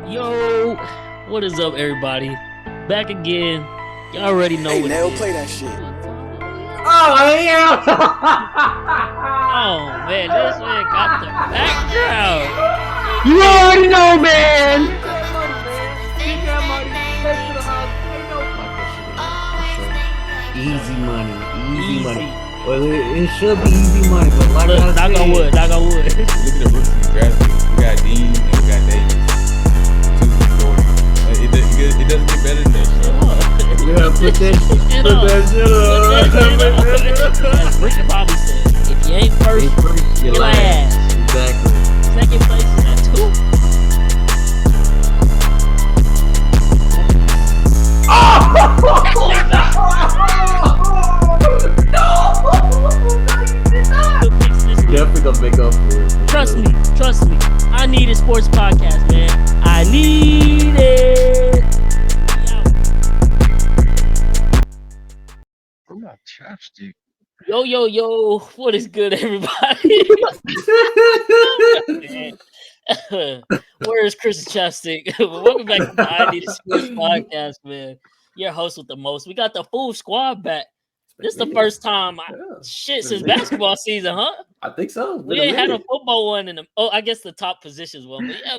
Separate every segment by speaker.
Speaker 1: Yo, what is up, everybody? Back again. Y'all already know what
Speaker 2: Nail,
Speaker 1: it is.
Speaker 2: play that shit.
Speaker 3: Oh, yeah.
Speaker 1: Oh, man, this man got the background.
Speaker 3: You already know, man. Get that money, man. Get that money. Take to the house. Ain't no easy money. Easy money. Well, it should be easy money, but like
Speaker 1: Look,
Speaker 3: I
Speaker 1: knock
Speaker 3: said,
Speaker 1: on wood.
Speaker 4: Look at the rookies we drafted. We got Dean and we got Davis. Two from Florida. It doesn't get better than that shit.
Speaker 3: yeah, put that shit up.
Speaker 1: As Ricky Bobby said, if you ain't first,
Speaker 3: You're
Speaker 1: you're last.
Speaker 3: Exactly.
Speaker 1: Second place is at 2.
Speaker 3: Definitely gonna make up for it.
Speaker 1: Trust me. I need a sports podcast, man. I need it.
Speaker 4: Where's my chapstick?
Speaker 1: Yo, what is good, everybody? Where is Chris Chapstick? Welcome back to the I Need a Sports podcast, man. Your host with the most. We got the full squad back. This is the first time since basketball season, huh?
Speaker 3: I think so.
Speaker 1: We ain't had a football one in the I guess the top positions one. But yeah,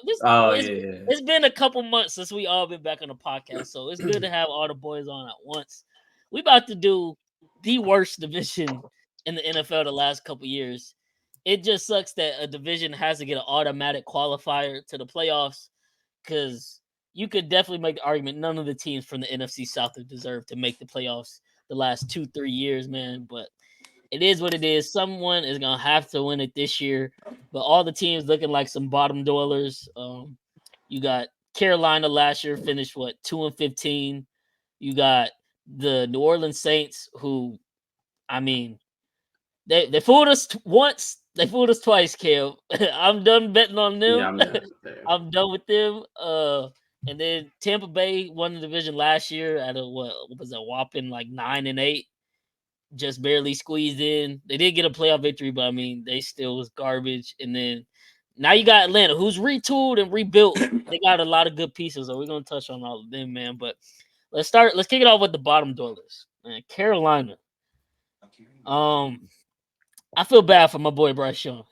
Speaker 1: it's been a couple months since we all been back on the podcast. So it's good to have all the boys on at once. We about to do the worst division in the NFL the last couple years. It just sucks that a division has to get an automatic qualifier to the playoffs, because you could definitely make the argument none of the teams from the NFC South have deserved to make the playoffs the last 2-3 years, man. But it is what it is. Someone is gonna have to win it this year. But all the teams looking like some bottom dwellers. You got Carolina last year finished 2-15. You got the New Orleans Saints, who, I mean, they fooled us once. They fooled us twice, Kel. I'm done betting on them.
Speaker 3: Yeah, I'm done.
Speaker 1: I'm done with them. And then Tampa Bay won the division last year at what was a whopping like 9-8, just barely squeezed in. They did get a playoff victory, but I mean, they still was garbage. And then now you got Atlanta, who's retooled and rebuilt. They got a lot of good pieces, so we're gonna touch on all of them, man. But let's kick it off with the bottom dwellers, man. Carolina. I feel bad for my boy Bryce Young.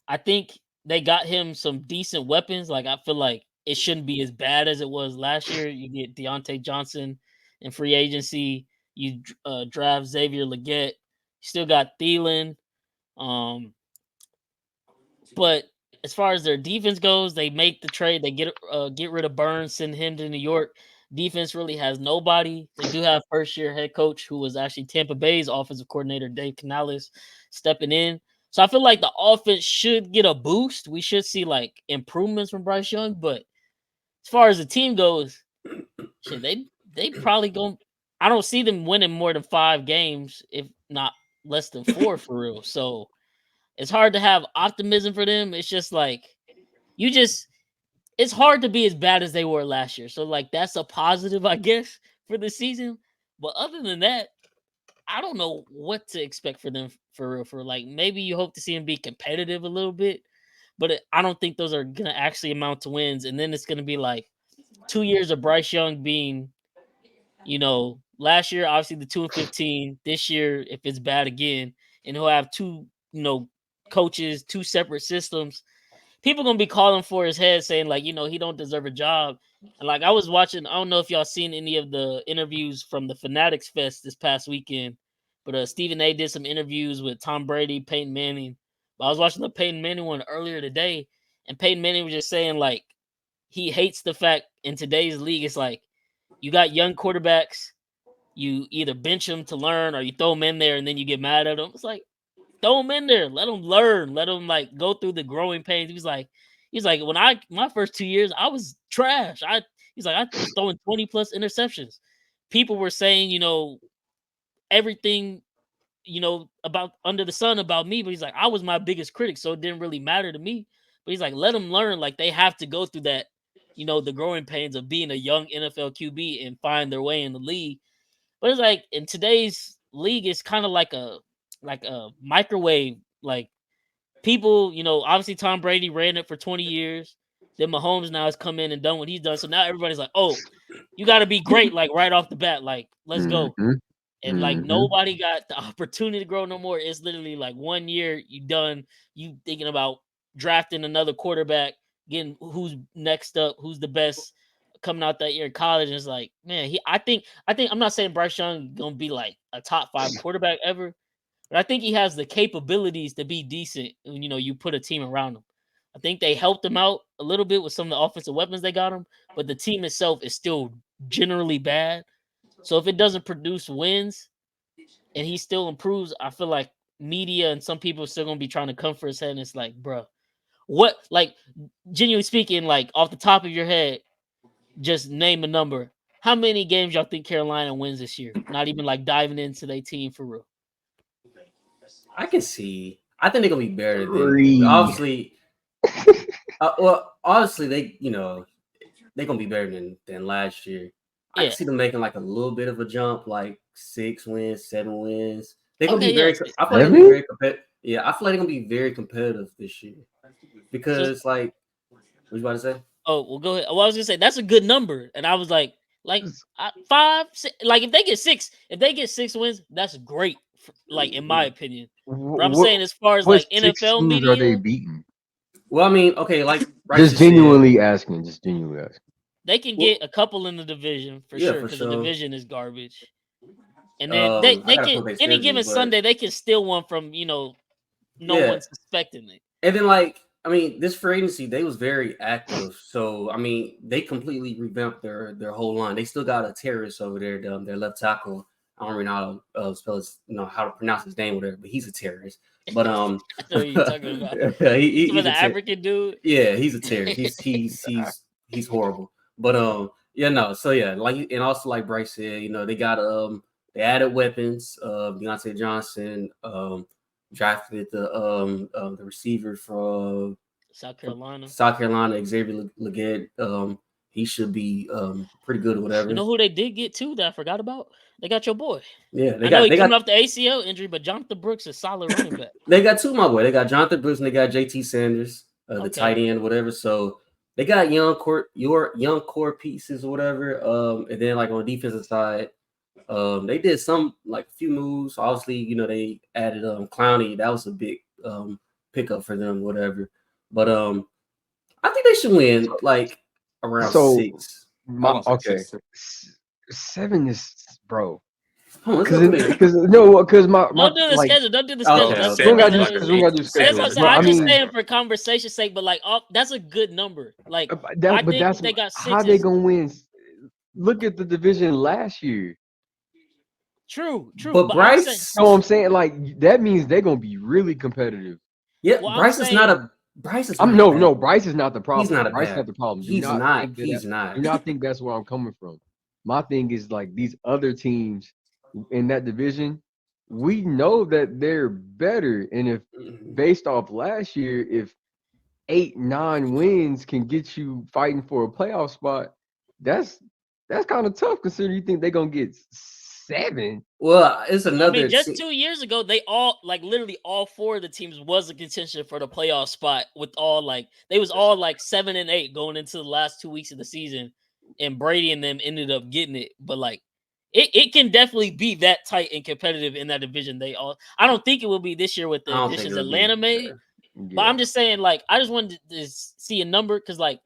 Speaker 1: I think they got him some decent weapons. Like, I feel like it shouldn't be as bad as it was last year. You get Deontay Johnson in free agency. You draft Xavier Legette. You still got Thielen. But as far as their defense goes, they make the trade. They get rid of Burns, send him to New York. Defense really has nobody. They do have first-year head coach, who was actually Tampa Bay's offensive coordinator, Dave Canales, stepping in. So I feel like the offense should get a boost. We should see like improvements from Bryce Young. But as far as the team goes, shit, they probably going. I don't see them winning more than 5 games, if not less than 4, for real. So it's hard to have optimism for them. It's just like it's hard to be as bad as they were last year. So like that's a positive, I guess, for the season. But other than that, I don't know what to expect for them, for real. For like, maybe you hope to see them be competitive a little bit, but I don't think those are gonna actually amount to wins. And then it's gonna be like 2 years of Bryce Young being, last year obviously the 2-15. This year, if it's bad again, and he'll have 2, coaches, 2 separate systems. People gonna be calling for his head, saying like, he don't deserve a job. And like, I was watching, I don't know if y'all seen any of the interviews from the Fanatics Fest this past weekend, but Stephen A did some interviews with Tom Brady, Peyton Manning. But I was watching the Peyton Manning one earlier today, and Peyton Manning was just saying like he hates the fact in today's league, it's like you got young quarterbacks, you either bench them to learn or you throw them in there and then you get mad at them. It's like, throw them in there, let them learn, let them like go through the growing pains. He's like, when my first 2 years, I was trash. He's like, I was throwing 20 plus interceptions. People were saying, everything, about under the sun about me, but he's like, I was my biggest critic, so it didn't really matter to me. But he's like, let them learn. Like, they have to go through that, the growing pains of being a young NFL QB and find their way in the league. But it's like, in today's league, it's kind of like a microwave. Like, people, obviously Tom Brady ran it for 20 years. Then Mahomes now has come in and done what he's done. So now everybody's like, oh, you got to be great, like right off the bat. Like, let's go.
Speaker 3: Mhm.
Speaker 1: And like
Speaker 3: Mhm.
Speaker 1: nobody got the opportunity to grow no more. It's literally like 1 year, you done. You thinking about drafting another quarterback, getting who's next up, who's the best coming out that year in college. And it's like, man, I think I'm not saying Bryce Young gonna be like a top 5 quarterback ever, but I think he has the capabilities to be decent when you put a team around him. I think they helped him out a little bit with some of the offensive weapons they got him, but the team itself is still generally bad. So if it doesn't produce wins and he still improves, I feel like media and some people are still gonna be trying to come for his head. And it's like, bro, what? Like, genuinely speaking, like off the top of your head, just name a number. How many games y'all think Carolina wins this year? Not even like diving into their team for real.
Speaker 2: I can see. I think they're gonna be better than
Speaker 3: 3.
Speaker 2: obviously. Well, honestly, they're gonna be better than last year. I
Speaker 1: Yeah.
Speaker 2: can see them making like a little bit of a jump, like 6 wins, 7 wins. They're gonna
Speaker 1: Okay.
Speaker 2: be
Speaker 1: Yeah.
Speaker 2: very. I feel like they're gonna be very competitive. Yeah, I feel like they're gonna be very competitive this year
Speaker 1: So,
Speaker 2: because, like, what you about to say?
Speaker 1: oh well, go ahead. Well, I was gonna say that's a good number, and I was like 5, 6, like if they get 6 wins, that's great. Like in my opinion, but I'm saying as far as
Speaker 3: What
Speaker 1: like
Speaker 3: 6
Speaker 1: NFL
Speaker 3: teams are they
Speaker 1: media,
Speaker 3: beating?
Speaker 2: Well, I mean, okay, like Bryce
Speaker 3: Just
Speaker 2: just said,
Speaker 3: genuinely asking. Just genuinely asking.
Speaker 1: they can
Speaker 2: well,
Speaker 1: get a couple in the division for
Speaker 2: yeah,
Speaker 1: sure
Speaker 2: for
Speaker 1: because the
Speaker 2: sure.
Speaker 1: division is garbage. And then they
Speaker 2: I
Speaker 1: they
Speaker 2: gotta
Speaker 1: can
Speaker 2: pull their
Speaker 1: any
Speaker 2: schedule,
Speaker 1: given
Speaker 2: but
Speaker 1: Sunday they can steal one from no
Speaker 2: yeah,
Speaker 1: one suspecting it.
Speaker 2: and then, like, I mean, this free agency, they was very active. So I mean, they completely revamped their whole line. They still got a terrorist over there, their left tackle. I don't really know how to spell his, how to pronounce his name, whatever. But he's a terrorist. But
Speaker 1: I know what you're talking about. Some of
Speaker 2: he's
Speaker 1: the
Speaker 2: a
Speaker 1: African dude.
Speaker 2: yeah, he's a terrorist. He's horrible. But yeah, no. So yeah, like, and also like Bryce said, they got they added weapons. Deontay Johnson drafted the receiver from
Speaker 1: South Carolina.
Speaker 2: South Carolina, Xavier Legette. He should be pretty good or
Speaker 1: You
Speaker 2: whatever.
Speaker 1: know who they did get too that I forgot about? They got your boy.
Speaker 2: Yeah,
Speaker 1: I know he coming off the ACL injury, but Jonathan Brooks is solid running back.
Speaker 2: they got two, my boy. They got Jonathan Brooks and they got JT Sanders, the
Speaker 1: Okay.
Speaker 2: tight end, whatever. So they got young core pieces or whatever. And then like on the defensive side, they did some like few moves. Obviously, they added Clowney. That was a big pickup for them, whatever. But I think they should win like around
Speaker 3: So
Speaker 2: 6.
Speaker 3: okay, 7 is bro.
Speaker 2: Hold on, let's go through
Speaker 3: Because my
Speaker 1: Don't do the
Speaker 3: like
Speaker 1: schedule. Don't do the
Speaker 2: Okay,
Speaker 1: schedule. That's
Speaker 3: we don't
Speaker 2: okay.
Speaker 3: gotta do because we don't gotta do
Speaker 1: that's what
Speaker 3: schedule.
Speaker 1: I'm saying.
Speaker 3: But I
Speaker 1: I'm just
Speaker 3: mean,
Speaker 1: saying for conversation's sake, but like that's a good number. Like I
Speaker 3: but
Speaker 1: think
Speaker 3: that's
Speaker 1: if they got
Speaker 3: how
Speaker 1: 6
Speaker 3: they
Speaker 1: is
Speaker 3: gonna win. Look at the division last year.
Speaker 1: true.
Speaker 2: But
Speaker 1: But I'm saying,
Speaker 3: You know what I'm saying? Like that means they're gonna be really competitive.
Speaker 2: yeah,
Speaker 1: well, I'm
Speaker 2: Bryce is not
Speaker 1: saying
Speaker 2: a Bryce is
Speaker 3: I'm
Speaker 2: not a bad.
Speaker 3: no, Bryce is not the
Speaker 2: He's
Speaker 3: problem.
Speaker 2: not a
Speaker 3: Bryce is not
Speaker 2: bad.
Speaker 3: the problem.
Speaker 2: He's not. He's not.
Speaker 3: Do not think that's where I'm coming from. My thing is like these other teams in that division, we know that they're better. And if based off last year, if 8, 9 wins can get you fighting for a playoff spot, that's kind of tough considering you think they're gonna get 7.
Speaker 2: Well, it's
Speaker 1: I
Speaker 2: another.
Speaker 1: mean, just 2 years ago, they all like literally all 4 of the teams was a contention for the playoff spot. With all like they was all like 7 and 8 going into the last 2 weeks of the season, and Brady and them ended up getting it. But like, it can definitely be that tight and competitive in that division. I don't think it will be this year with
Speaker 2: I
Speaker 1: the
Speaker 2: don't think
Speaker 1: additions
Speaker 2: it'll be.
Speaker 1: Atlanta made. But
Speaker 3: Yeah.
Speaker 1: I'm just saying, like, I just wanted to see a number because, like,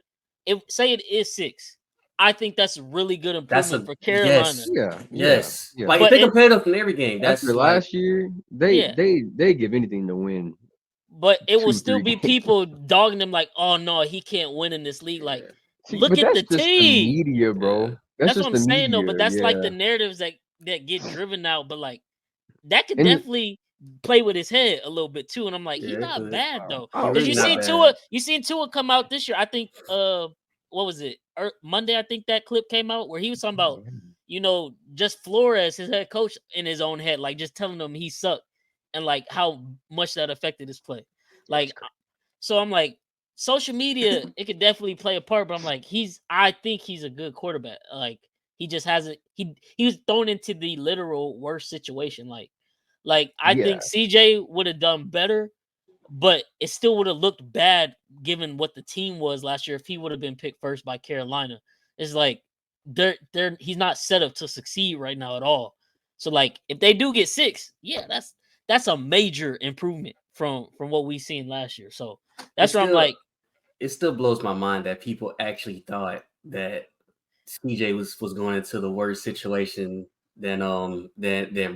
Speaker 1: if say it is 6, I think that's a really good
Speaker 2: That's
Speaker 1: improvement
Speaker 2: a
Speaker 1: for Carolina.
Speaker 2: yes.
Speaker 3: Yeah.
Speaker 2: Like if
Speaker 1: But
Speaker 2: they're competitive in every game, that's
Speaker 3: After
Speaker 2: like
Speaker 3: last year,
Speaker 1: yeah,
Speaker 3: they give anything to win.
Speaker 1: but it will
Speaker 3: 2,
Speaker 1: still
Speaker 3: 3
Speaker 1: be
Speaker 3: games.
Speaker 1: people dogging them like, oh no, he can't win in this league. Like,
Speaker 3: See,
Speaker 1: look
Speaker 3: but
Speaker 1: at
Speaker 3: that's
Speaker 1: the
Speaker 3: just the
Speaker 1: team.
Speaker 3: media, bro. That's
Speaker 1: That's what
Speaker 3: just
Speaker 1: I'm
Speaker 3: the
Speaker 1: saying though. But
Speaker 3: media.
Speaker 1: that's like the
Speaker 3: Yeah.
Speaker 1: narratives that get driven out. But like that could
Speaker 3: And
Speaker 1: definitely play with his head a little bit too. And I'm like, he's
Speaker 2: yeah, it
Speaker 1: not
Speaker 2: could.
Speaker 1: bad though.
Speaker 2: He
Speaker 1: Because
Speaker 2: really not bad.
Speaker 1: You seen Tua come out this year. I think what was it? Monday, I think that clip came out where he was talking about, just Flores, his head coach, in his own head, like just telling him he sucked and like how much that affected his play. Like, so I'm like, social media, it could definitely play a part, but I'm like, I think he's a good quarterback. Like, he just hasn't, he was thrown into the literal worst situation. Like I
Speaker 3: yeah.
Speaker 1: think CJ would have done better, but it still would have looked bad given what the team was last year if he would have been picked first by Carolina. It's like he's not set up to succeed right now at all. So like if they do get 6, yeah, that's a major improvement from what we seen last year. So that's where I'm like,
Speaker 2: it still blows my mind that people actually thought that CJ was going into the worse situation than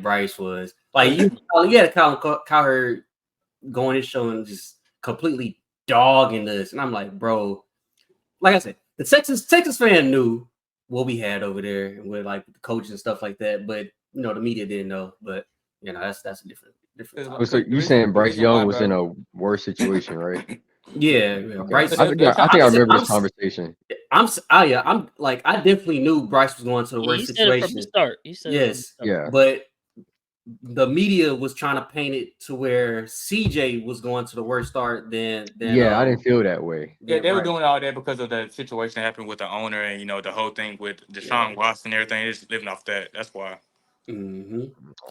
Speaker 2: Bryce was. Like you had Kyle Hurd going and showing just completely dogging us, and I'm like, bro, like I said, the Texas fan knew what we had over there with like the coach and stuff like that, but the media didn't know. But that's a different.
Speaker 3: So you saying Bryce Young was in a worse situation, right?
Speaker 2: Yeah, Bryce.
Speaker 3: I think I remember this conversation.
Speaker 2: I'm like, I definitely knew Bryce was going to the worst situation.
Speaker 1: Said it from the start. He said
Speaker 2: yes,
Speaker 3: yeah,
Speaker 2: but the media was trying to paint it to where CJ was going to the worst start than
Speaker 3: I didn't feel that way.
Speaker 4: Yeah, they were doing all that because of the situation that happened with the owner and the whole thing with Deshaun Watson and everything. They're just living off that. That's why.
Speaker 2: Mm-hmm.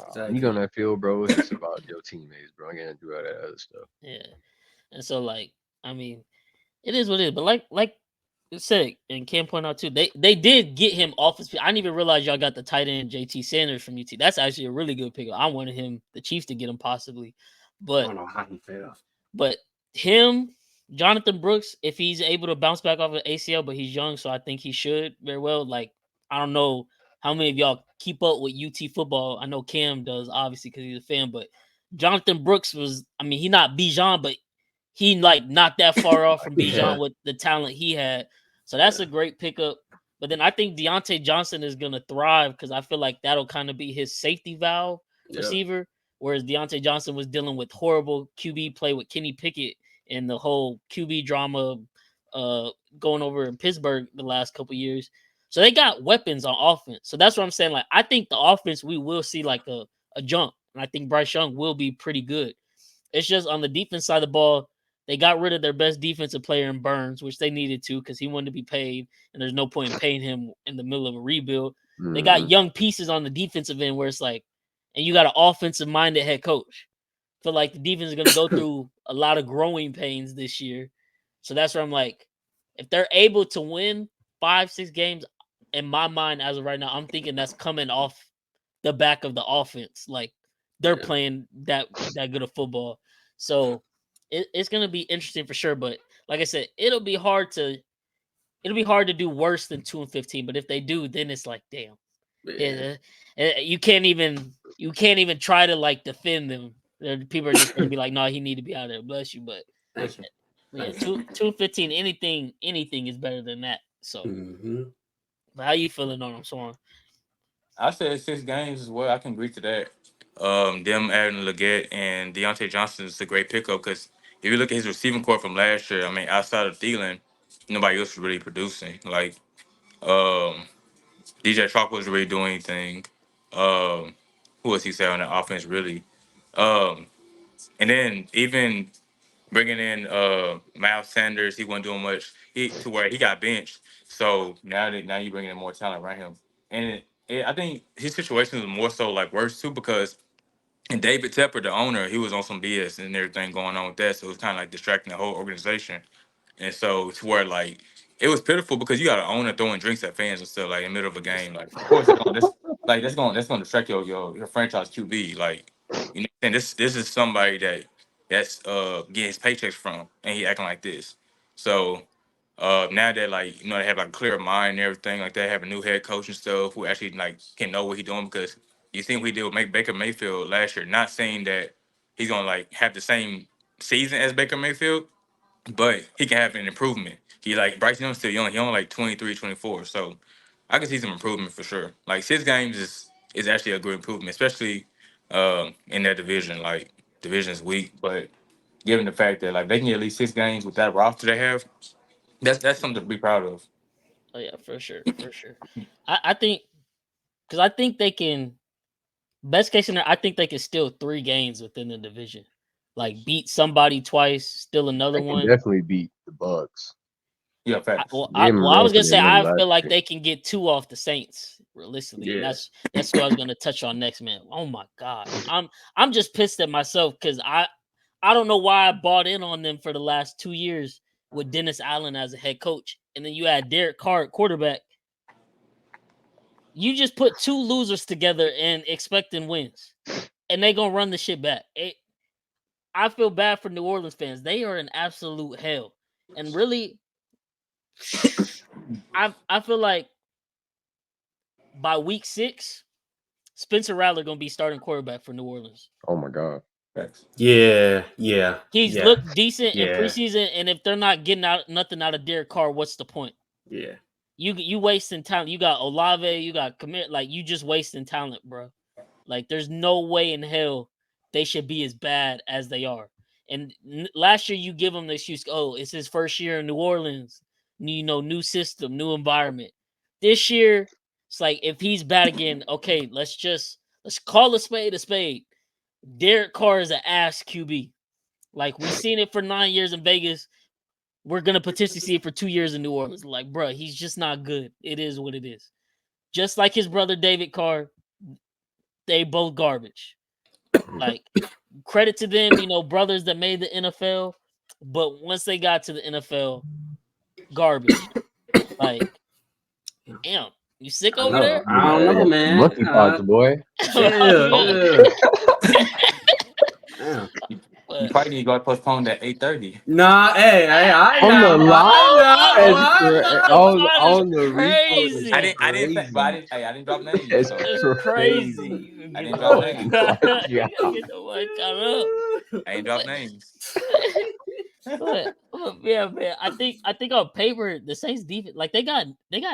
Speaker 3: Exactly. You go on that field, bro. It's just about your teammates, bro. I can't do all that other stuff.
Speaker 1: Yeah, and so like, I mean, it is what it is. But like you said, and Cam pointed out too, they did get him off his feet. I didn't even realize y'all got the tight end JT Sanders from UT. That's actually a really good pickup. I wanted the Chiefs to get him possibly, but
Speaker 2: I don't know how he fell.
Speaker 1: But him, Jonathan Brooks, if he's able to bounce back off of ACL, but he's young, so I think he should very well. Like, I don't know how many of y'all keep up with UT football. I know Cam does, obviously, because he's a fan, but Jonathan Brooks he's not Bijan, but he like not that far off from Bijan with the talent he had. So that's a great pickup. But then I think Deontay Johnson is going to thrive because I feel like that'll kind of be his safety valve receiver. Whereas Deontay Johnson was dealing with horrible QB play with Kenny Pickett and the whole QB drama going over in Pittsburgh the last couple years. So they got weapons on offense. So that's what I'm saying. Like, I think the offense, we will see like a jump. And I think Bryce Young will be pretty good. It's just on the defense side of the ball, they got rid of their best defensive player in Burns, which they needed to because he wanted to be paid. And there's no point in paying him in the middle of a rebuild. Mm-hmm. They got young pieces on the defensive end where it's like, and you got an offensive-minded head coach. I feel like the defense is going to go through a lot of growing pains this year. So that's where I'm like, if they're able to win 5-6 games, in my mind, as of right now, I'm thinking that's coming off the back of the offense. Like, they're playing that good of football. So it's going to be interesting for sure. But like I said, it'll be hard to do worse than 2-15. But if they do, then it's like, damn. Yeah. You can't even try to like defend them. People are just gonna be like, no, he need to be out there. Bless you, but yeah, 2-15. Anything is better than that. So, how you feeling on them, Swan?
Speaker 4: I said 6 games as well. I can agree to that. Them adding Leggett and Deontay Johnson is a great pickup because if you look at his receiving core from last year, I mean, outside of Thielen, nobody else was really producing. Like, DJ Chalk wasn't really doing anything. Who was he say on the offense really? And then even bringing in Miles Sanders, he wasn't doing much. To where he got benched. So now you bringing in more talent around him, and I think his situation is more so like worse too because. And David Tepper, the owner, he was on some BS and everything going on with that, so it was kind of like distracting the whole organization. And so to where like it was pitiful because you got an owner throwing drinks at fans and stuff like in the middle of a game. Like of course that's gonna distract your franchise QB. Like and this is somebody that's getting his paychecks from and he acting like this. So now that like they have like a clear mind and everything like that, have a new head coach and stuff who actually like can know what he's doing because you think we did with Baker Mayfield last year. Not saying that he's gonna like have the same season as Baker Mayfield, but he can have an improvement. He like Bryce Young's still young. He only like 23, 24. So I can see some improvement for sure. Like 6 games is actually a good improvement, especially in that division. Like division's weak, but given the fact that like they can get at least 6 games with that roster they have, that's something to be proud of.
Speaker 1: Oh yeah, for sure. I think because I think they can. Best case scenario, I think they can steal 3 games within the division. Like beat somebody twice, still another one.
Speaker 3: Definitely beat the Bucks.
Speaker 4: Yeah, facts.
Speaker 1: I was gonna say I feel like they can get 2 off the Saints realistically. Yeah. That's what I was gonna touch on next, man. Oh my god, I'm just pissed at myself because I don't know why I bought in on them for the last 2 years with Dennis Allen as a head coach, and then you had Derek Carr at quarterback. You just put two losers together and expecting wins, and they gonna run the shit back. I feel bad for New Orleans fans. They are in absolute hell, and really, I feel like by week 6, Spencer Rattler gonna be starting quarterback for New Orleans.
Speaker 3: Oh my God.
Speaker 2: Yeah.
Speaker 1: He's looked decent in
Speaker 2: Yeah.
Speaker 1: preseason, and if they're not getting nothing out of Derek Carr, what's the point?
Speaker 2: Yeah.
Speaker 1: You wasting talent. You got Olave, you got commit. Like, you just wasting talent, bro. Like, there's no way in hell they should be as bad as they are. And last year you give him the excuse, oh, it's his first year in New Orleans. New system, new environment. This year, it's like, if he's bad again, okay, let's call a spade a spade. Derek Carr is an ass QB. Like, we've seen it for 9 years in Vegas. We're going to potentially see it for 2 years in New Orleans. Like, bro, he's just not good. It is what it is. Just like his brother David Carr, they both garbage. Like, credit to them, brothers that made the NFL. But once they got to the NFL, garbage. Like, damn, you sick over there?
Speaker 2: I don't know, man.
Speaker 3: Monkey pox, boy.
Speaker 2: Yeah.
Speaker 4: You probably need to go postpone that 8:30.
Speaker 2: Nah, hey,
Speaker 3: On the
Speaker 1: crazy.
Speaker 4: I didn't drop names.
Speaker 3: It's
Speaker 4: So.
Speaker 1: crazy.
Speaker 4: I didn't drop names.
Speaker 3: Yeah.
Speaker 4: I ain't drop names.
Speaker 1: But yeah, man. I think on paper the Saints defense, like, they got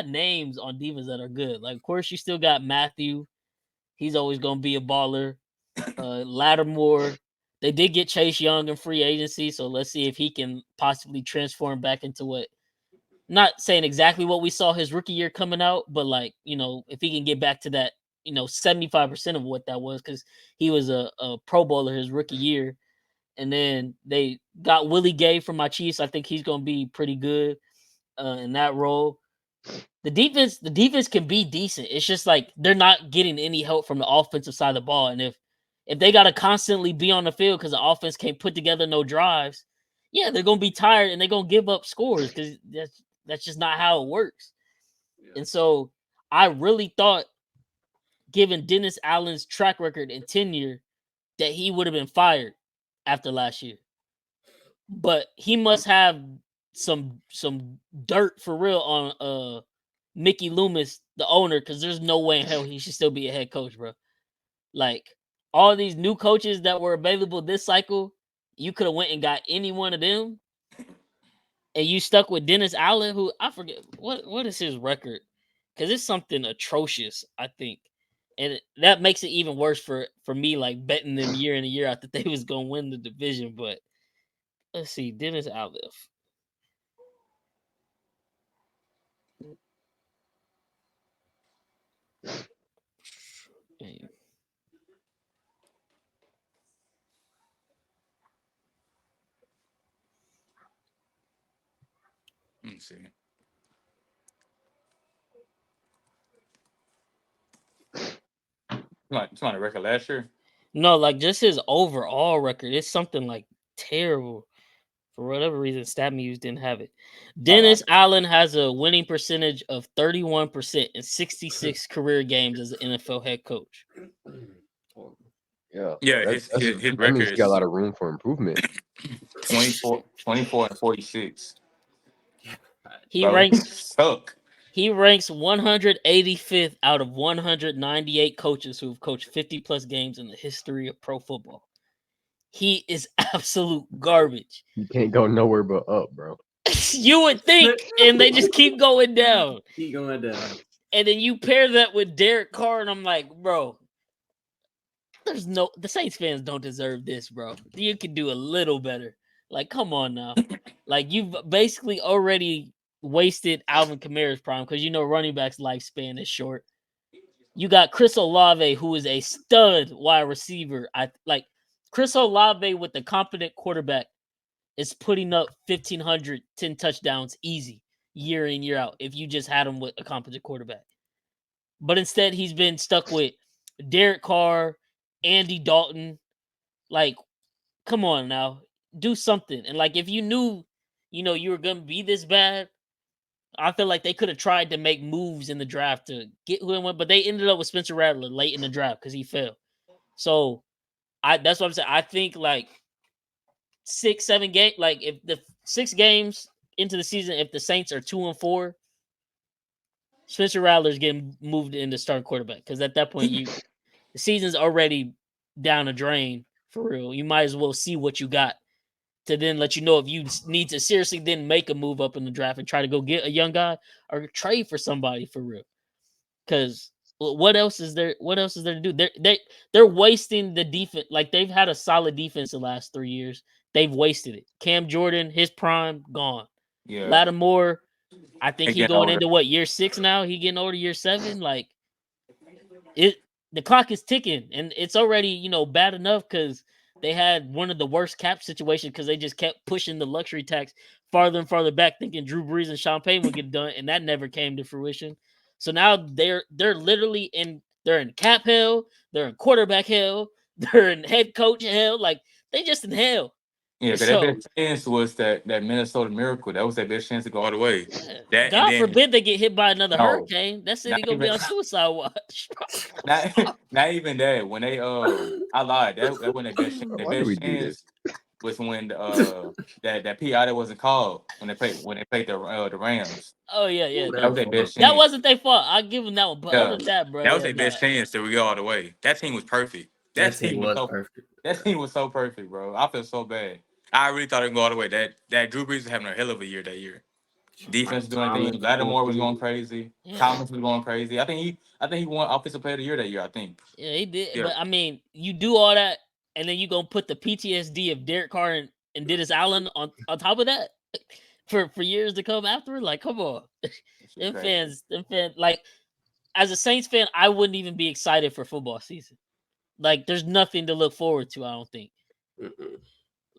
Speaker 1: names on defense that are good. Like, of course, you still got Matthew. He's always gonna be a baller. Lattimore. They did get Chase Young in free agency, so let's see if he can possibly transform back into what. Not saying exactly what we saw his rookie year coming out, but, like, if he can get back to that, 75% of what that was, because he was a Pro Bowler his rookie year. And then they got Willie Gay from my Chiefs. I think he's going to be pretty good in that role. The defense can be decent. It's just like they're not getting any help from the offensive side of the ball. And if they got to constantly be on the field because the offense can't put together no drives, yeah, they're going to be tired and they're going to give up scores because that's just not how it works. Yeah. And so I really thought, given Dennis Allen's track record and tenure, that he would have been fired after last year. But he must have some dirt for real on Mickey Loomis, the owner, because there's no way in hell he should still be a head coach, bro. Like, all these new coaches that were available this cycle, you could have went and got any one of them, and you stuck with Dennis Allen, who I forget what is his record, because it's something atrocious, I think. And that makes it even worse for me, like, betting them year in and year out that they was going to win the division. But let's see. Dennis Allen.
Speaker 4: Let me see. It's not a record last year.
Speaker 1: No, like, just his overall record. It's something like terrible. For whatever reason, StatMuse didn't have it. Dennis Allen has a winning percentage of 31% in 66 career games as an NFL head coach.
Speaker 4: Yeah, his record
Speaker 3: means he's got a lot of room for improvement.
Speaker 4: 24 and 46.
Speaker 1: He ranks 185th out of 198 coaches who have coached 50 plus games in the history of pro football. He is absolute garbage.
Speaker 3: You can't go nowhere but up, bro.
Speaker 1: You would think, and they just keep going down.
Speaker 2: Keep going down.
Speaker 1: And then you pair that with Derek Carr, and I'm like, bro, the Saints fans don't deserve this, bro. You can do a little better. Like, come on now. Like, you've basically already wasted Alvin Kamara's prime because running back's lifespan is short. You got Chris Olave, who is a stud wide receiver. Chris Olave with the competent quarterback is putting up 1,500, 10 touchdowns easy year in, year out if you just had him with a competent quarterback. But instead, he's been stuck with Derek Carr, Andy Dalton. Like, come on now, do something. And like, if you knew, you were gonna be this bad, I feel like they could have tried to make moves in the draft to get who they went, but they ended up with Spencer Rattler late in the draft because he fell. So that's what I'm saying. I think like 6-7 game, like if the 6 games into the season, if the Saints are 2-4, Spencer Rattler's getting moved into starting quarterback because at that point the season's already down a drain for real. You might as well see what you got to then let you know if you need to seriously then make a move up in the draft and try to go get a young guy or trade for somebody for real. Because what else is there? What else is there to do? They're wasting the defense. Like, they've had a solid defense the last 3 years. They've wasted it. Cam Jordan, his prime gone.
Speaker 4: Yeah.
Speaker 1: Lattimore, I think he
Speaker 4: Again,
Speaker 1: going
Speaker 4: older.
Speaker 1: into what, year 6 now? He getting over to year 7. Like, the clock is ticking, and it's already bad enough because they had one of the worst cap situations because they just kept pushing the luxury tax farther and farther back, thinking Drew Brees and Sean Payton would get done, and that never came to fruition. So now they're literally they're in cap hell, they're in quarterback hell, they're in head coach hell. Like, they just in hell.
Speaker 4: Yeah, because
Speaker 1: So
Speaker 4: their best chance was that Minnesota Miracle. That was their best chance to go all the way. That and
Speaker 1: God
Speaker 4: then
Speaker 1: forbid they get hit by another
Speaker 4: no,
Speaker 1: hurricane. That city
Speaker 4: not
Speaker 1: gonna be
Speaker 4: even
Speaker 1: on suicide watch.
Speaker 4: not even that. When they I lied. That wasn't their best chance. Their
Speaker 3: Why do we
Speaker 4: best
Speaker 3: do this?
Speaker 4: chance was when that PI that wasn't called when they played the Rams.
Speaker 1: Oh yeah.
Speaker 4: That was their best
Speaker 1: That
Speaker 4: chance.
Speaker 1: wasn't their fault. I'll give them that one. But other
Speaker 4: Yeah,
Speaker 1: than that, bro,
Speaker 4: that was
Speaker 1: yeah,
Speaker 4: their best chance to go all the way. That team was perfect.
Speaker 2: That team was perfect.
Speaker 4: That team was so perfect, bro. I feel so bad. I really thought it would go all the way. That Drew Brees was having a hell of a year that year. Defense was doing
Speaker 2: Thomas
Speaker 4: things. Lattimore was going
Speaker 2: going
Speaker 4: crazy.
Speaker 1: Yeah.
Speaker 4: Thomas was going crazy. I think he won Offensive Player of the Year that year. I think.
Speaker 1: Yeah, he did.
Speaker 4: Yeah.
Speaker 1: But I mean, you do all that, and then you gonna put the PTSD of Derek Carr and Dennis Allen on top of that for years to come after. Like, come on, them fans, like, as a Saints fan, I wouldn't even be excited for football season. Like, there's nothing to look forward to. I don't think.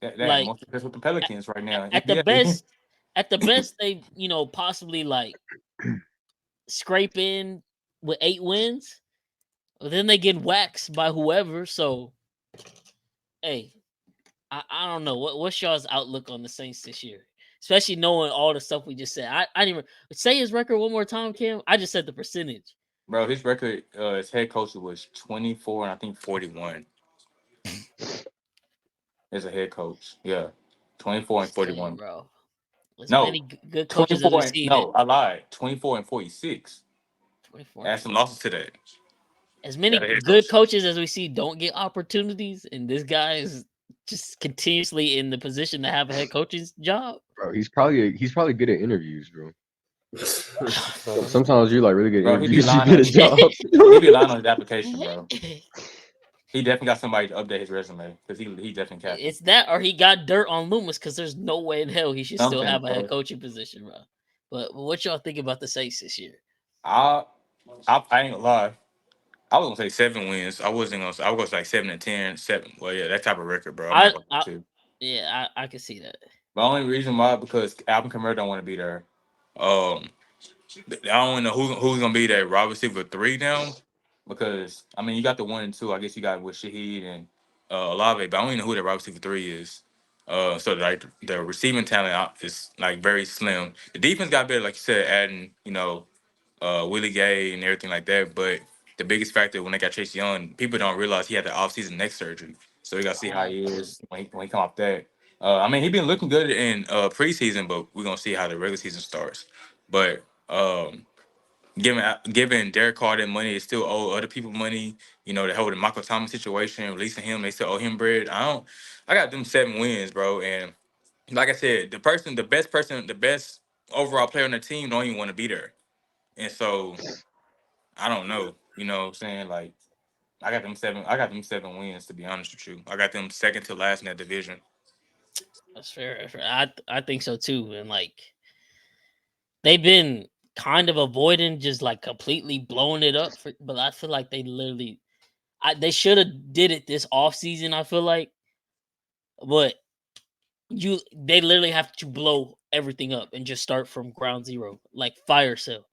Speaker 4: That most of with the Pelicans right now.
Speaker 1: At the best, they possibly like scrape in with 8 wins. Well, then they get waxed by whoever. So, hey, I don't know what's y'all's outlook on the Saints this year, especially knowing all the stuff we just said. I didn't even say his record one more time, Cam. I just said the percentage.
Speaker 4: Bro, his record, his head coach was 24 and I think 41. As a head coach, yeah, 24 and 41,
Speaker 1: bro. As
Speaker 4: no,
Speaker 1: many good coaches as
Speaker 4: 24
Speaker 1: we
Speaker 4: and,
Speaker 1: see.
Speaker 4: no, I lied. 24 and 46.
Speaker 1: 24.
Speaker 4: Add some losses to that.
Speaker 1: As many good coaches as we see don't get opportunities, and this guy is just continuously in the position to have a head coaching job.
Speaker 3: Bro, he's probably good at interviews, bro. Sometimes you like really good interviews. You get a job.
Speaker 4: He be lying on his application, bro. He definitely got somebody to update his resume because he definitely can.
Speaker 1: It's that, or he got dirt on Loomis because there's no way in hell he should still have a head coaching position, bro. But what y'all think about the Saints this year?
Speaker 4: I ain't gonna lie. I was gonna say 7 wins. I wasn't gonna. I was like 7 and 10, 7. Well, yeah, that type of record, bro. I
Speaker 1: can see that.
Speaker 4: The only reason why because Alvin Kamara don't want to be there. I don't know who's gonna be that wide receiver 3 now. Because I mean, you got the 1 and 2. I guess you got with Shaheed and Olave, but I don't even know who the wide receiver 3 is. So like the receiving talent is like very slim. The defense got better, like you said, adding Willie Gay and everything like that. But the biggest factor when they got Chase Young, people don't realize he had the offseason neck surgery. So we got to see how he is when he come off that. I mean, he been looking good in preseason, but we're gonna see how the regular season starts. But giving Derek Carr that money, they still owe other people money. You know, the whole Michael Thomas situation, releasing him, they still owe him bread. I got them 7 wins, bro. And like I said, the best overall player on the team don't even want to be there. And so I don't know. You know what I'm saying? Like I got them 7 wins, to be honest with you. I got them second to last in that division.
Speaker 1: That's fair. I think so too. And like they've been kind of avoiding just like completely blowing it up but I feel like they literally they should have did it this off season, I feel like. But they literally have to blow everything up and just start from ground zero, like fire sale.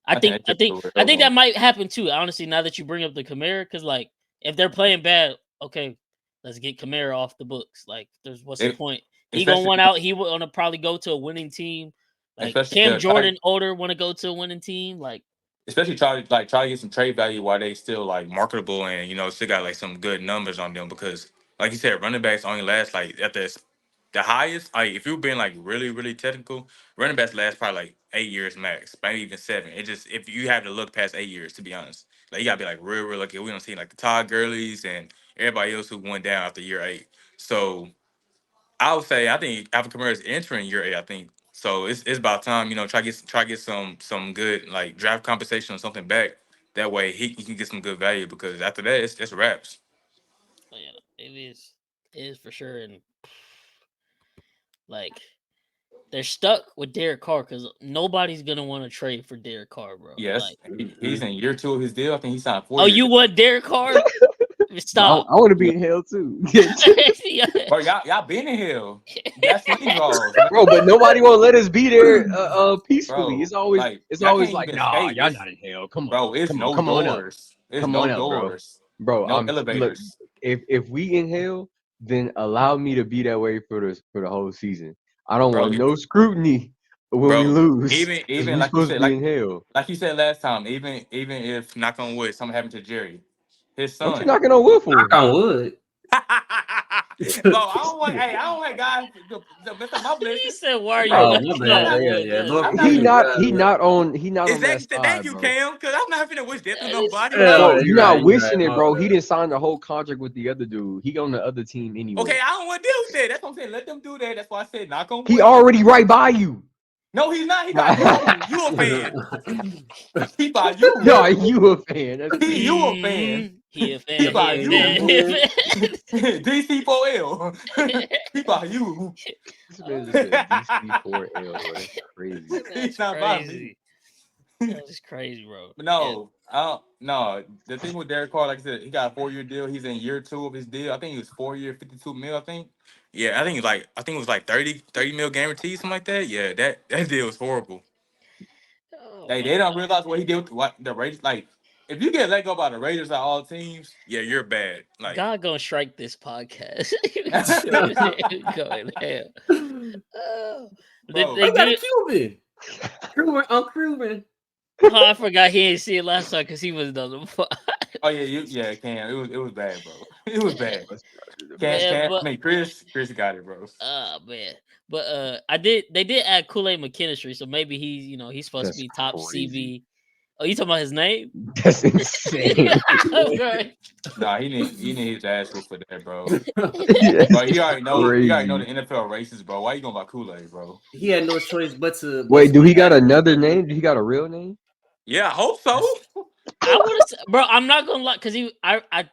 Speaker 1: I think that might happen too. Honestly, now that you bring up the Kamara, because like if they're playing bad, okay, let's get Kamara off the books. Like, what's the point? He
Speaker 4: especially-
Speaker 1: gonna want out. He want to probably go to a winning team. Like
Speaker 4: Especially,
Speaker 1: Cam
Speaker 4: yeah,
Speaker 1: Jordan, older, want to go to a winning team. Like,
Speaker 4: especially try to get some trade value while they still like marketable and still got like some good numbers on them, because like you said, running backs only last like at the highest, like if you've been like really, really technical, running backs last probably like 8 years max, maybe even 7. It just, if you have to look past 8 years, to be honest, like you gotta be like real lucky. We don't see like the Todd Gurley's and everybody else who went down after year 8. So I would say I think Alvin Kamara is entering year 8. I think so. It's about time, try to get some good like draft compensation or something back. That way he can get some good value, because after that it's wraps.
Speaker 1: yeah, it is for sure. And like, they're stuck with Derek Carr because nobody's gonna want to trade for Derek Carr, bro.
Speaker 4: Yes,
Speaker 1: Like,
Speaker 4: he's in year 2 of his deal. I think he signed 4
Speaker 1: oh,
Speaker 4: years.
Speaker 1: you want Derek Carr? Stop.
Speaker 3: I want to be in hell too.
Speaker 1: Yeah.
Speaker 4: Bro, y'all been in hell. That's sling draws,
Speaker 3: Bro, but nobody won't let us be there peacefully.
Speaker 4: bro.
Speaker 3: It's always
Speaker 4: Like
Speaker 3: it's
Speaker 4: y'all
Speaker 3: always
Speaker 4: can't
Speaker 3: like,
Speaker 4: even
Speaker 3: nah,
Speaker 4: escape.
Speaker 3: y'all not in hell. Come on,
Speaker 4: Bro, it's no
Speaker 3: come on up,
Speaker 4: doors. It's
Speaker 3: come
Speaker 4: no
Speaker 3: on up, bro.
Speaker 4: doors.
Speaker 3: Bro,
Speaker 4: No
Speaker 3: look,
Speaker 4: elevators.
Speaker 3: if we in hell, then allow me to be that way for the whole season. I don't
Speaker 4: Bro,
Speaker 3: want no scrutiny when we
Speaker 4: bro,
Speaker 3: lose.
Speaker 4: even
Speaker 3: We
Speaker 4: like you
Speaker 3: supposed to
Speaker 4: said,
Speaker 3: be in hell.
Speaker 4: like you said last time, even if, knock on wood, something happened to Jerry, his
Speaker 3: What you
Speaker 4: son.
Speaker 3: knocking on wood
Speaker 2: Knock
Speaker 3: for?
Speaker 2: on wood.
Speaker 4: Bro, I don't want guys to mess up my
Speaker 1: He
Speaker 4: blessings.
Speaker 1: said, "Why are you
Speaker 2: Oh,
Speaker 1: knocking
Speaker 2: my
Speaker 1: on
Speaker 2: bad. Yeah,
Speaker 1: wood?"
Speaker 2: yeah.
Speaker 1: That's
Speaker 2: Lord
Speaker 4: I'm not
Speaker 3: He
Speaker 2: forgive
Speaker 1: crazy.
Speaker 2: me.
Speaker 3: not
Speaker 2: God,
Speaker 3: he not on that
Speaker 4: Exactly. Thank
Speaker 3: side,
Speaker 4: you,
Speaker 3: bro.
Speaker 4: Cam, because I'm not finna wish death on
Speaker 1: That is
Speaker 4: nobody,
Speaker 2: yeah,
Speaker 3: Bro,
Speaker 4: bro.
Speaker 3: you
Speaker 2: you're
Speaker 3: not
Speaker 2: right. You're
Speaker 3: wishing
Speaker 2: right.
Speaker 3: it,
Speaker 2: My
Speaker 3: bro.
Speaker 2: bad.
Speaker 3: He didn't sign the whole contract with the other dude. He on the other team anyway.
Speaker 4: Okay, I don't want to deal with that. That's what I'm saying. Let them do that. That's why I said knock on
Speaker 3: He
Speaker 4: wood.
Speaker 3: already right by you.
Speaker 4: No, he's not. He by
Speaker 3: Nah,
Speaker 4: you. You a fan. He by you.
Speaker 3: nah, you a fan. That's crazy.
Speaker 4: You a fan.
Speaker 1: He a fan.
Speaker 4: He
Speaker 1: He
Speaker 4: by
Speaker 1: a
Speaker 4: you.
Speaker 1: fan. He a fan.
Speaker 4: DC4L. He by you.
Speaker 3: This man just said DC4L, bro. That's crazy.
Speaker 4: He's
Speaker 1: That's
Speaker 4: not by me.
Speaker 1: crazy. That's crazy, bro.
Speaker 4: But no, no. The thing with Derek Carr, like I said, he got a 4-year deal. He's in year 2 of his deal. I think he was 4 year, 52 mil. I think. Yeah, I think it was like 30 mil guaranteed, something like that. Yeah, that deal was horrible.
Speaker 1: Oh
Speaker 4: Hey,
Speaker 1: my
Speaker 4: they don't
Speaker 1: god.
Speaker 4: realize what he did with what the Raiders. Like, if you get let go by the Raiders at all teams, yeah, you're bad. Like,
Speaker 1: God gonna strike this podcast. Going hell. Oh.
Speaker 4: bro,
Speaker 1: They
Speaker 2: I got a
Speaker 1: did.
Speaker 2: Cuban. Cuban.
Speaker 1: Oh, I forgot he didn't see it last time because he was the other pod.
Speaker 4: oh yeah, Cam, it was bad, bro. It was bad.
Speaker 1: Man,
Speaker 4: Cam,
Speaker 1: but
Speaker 4: I mean, Chris got it, bro.
Speaker 1: man. But they did add Kool-Aid McKinstry, so maybe he's supposed to
Speaker 3: That's
Speaker 1: be top
Speaker 3: crazy.
Speaker 1: CB. Oh, you talking about his name?
Speaker 3: That's insane.
Speaker 1: Okay.
Speaker 4: Nah, he need his ass whooped for that, bro.
Speaker 3: That's
Speaker 4: Bro, you already know the
Speaker 3: crazy.
Speaker 4: NFL races, bro. Why you going by Kool-Aid, bro?
Speaker 2: He had no choice but to.
Speaker 3: Wait, do he got another name? Do he got a real name?
Speaker 4: Yeah, I hope so.
Speaker 1: I want to say, bro. I'm not gonna lie, because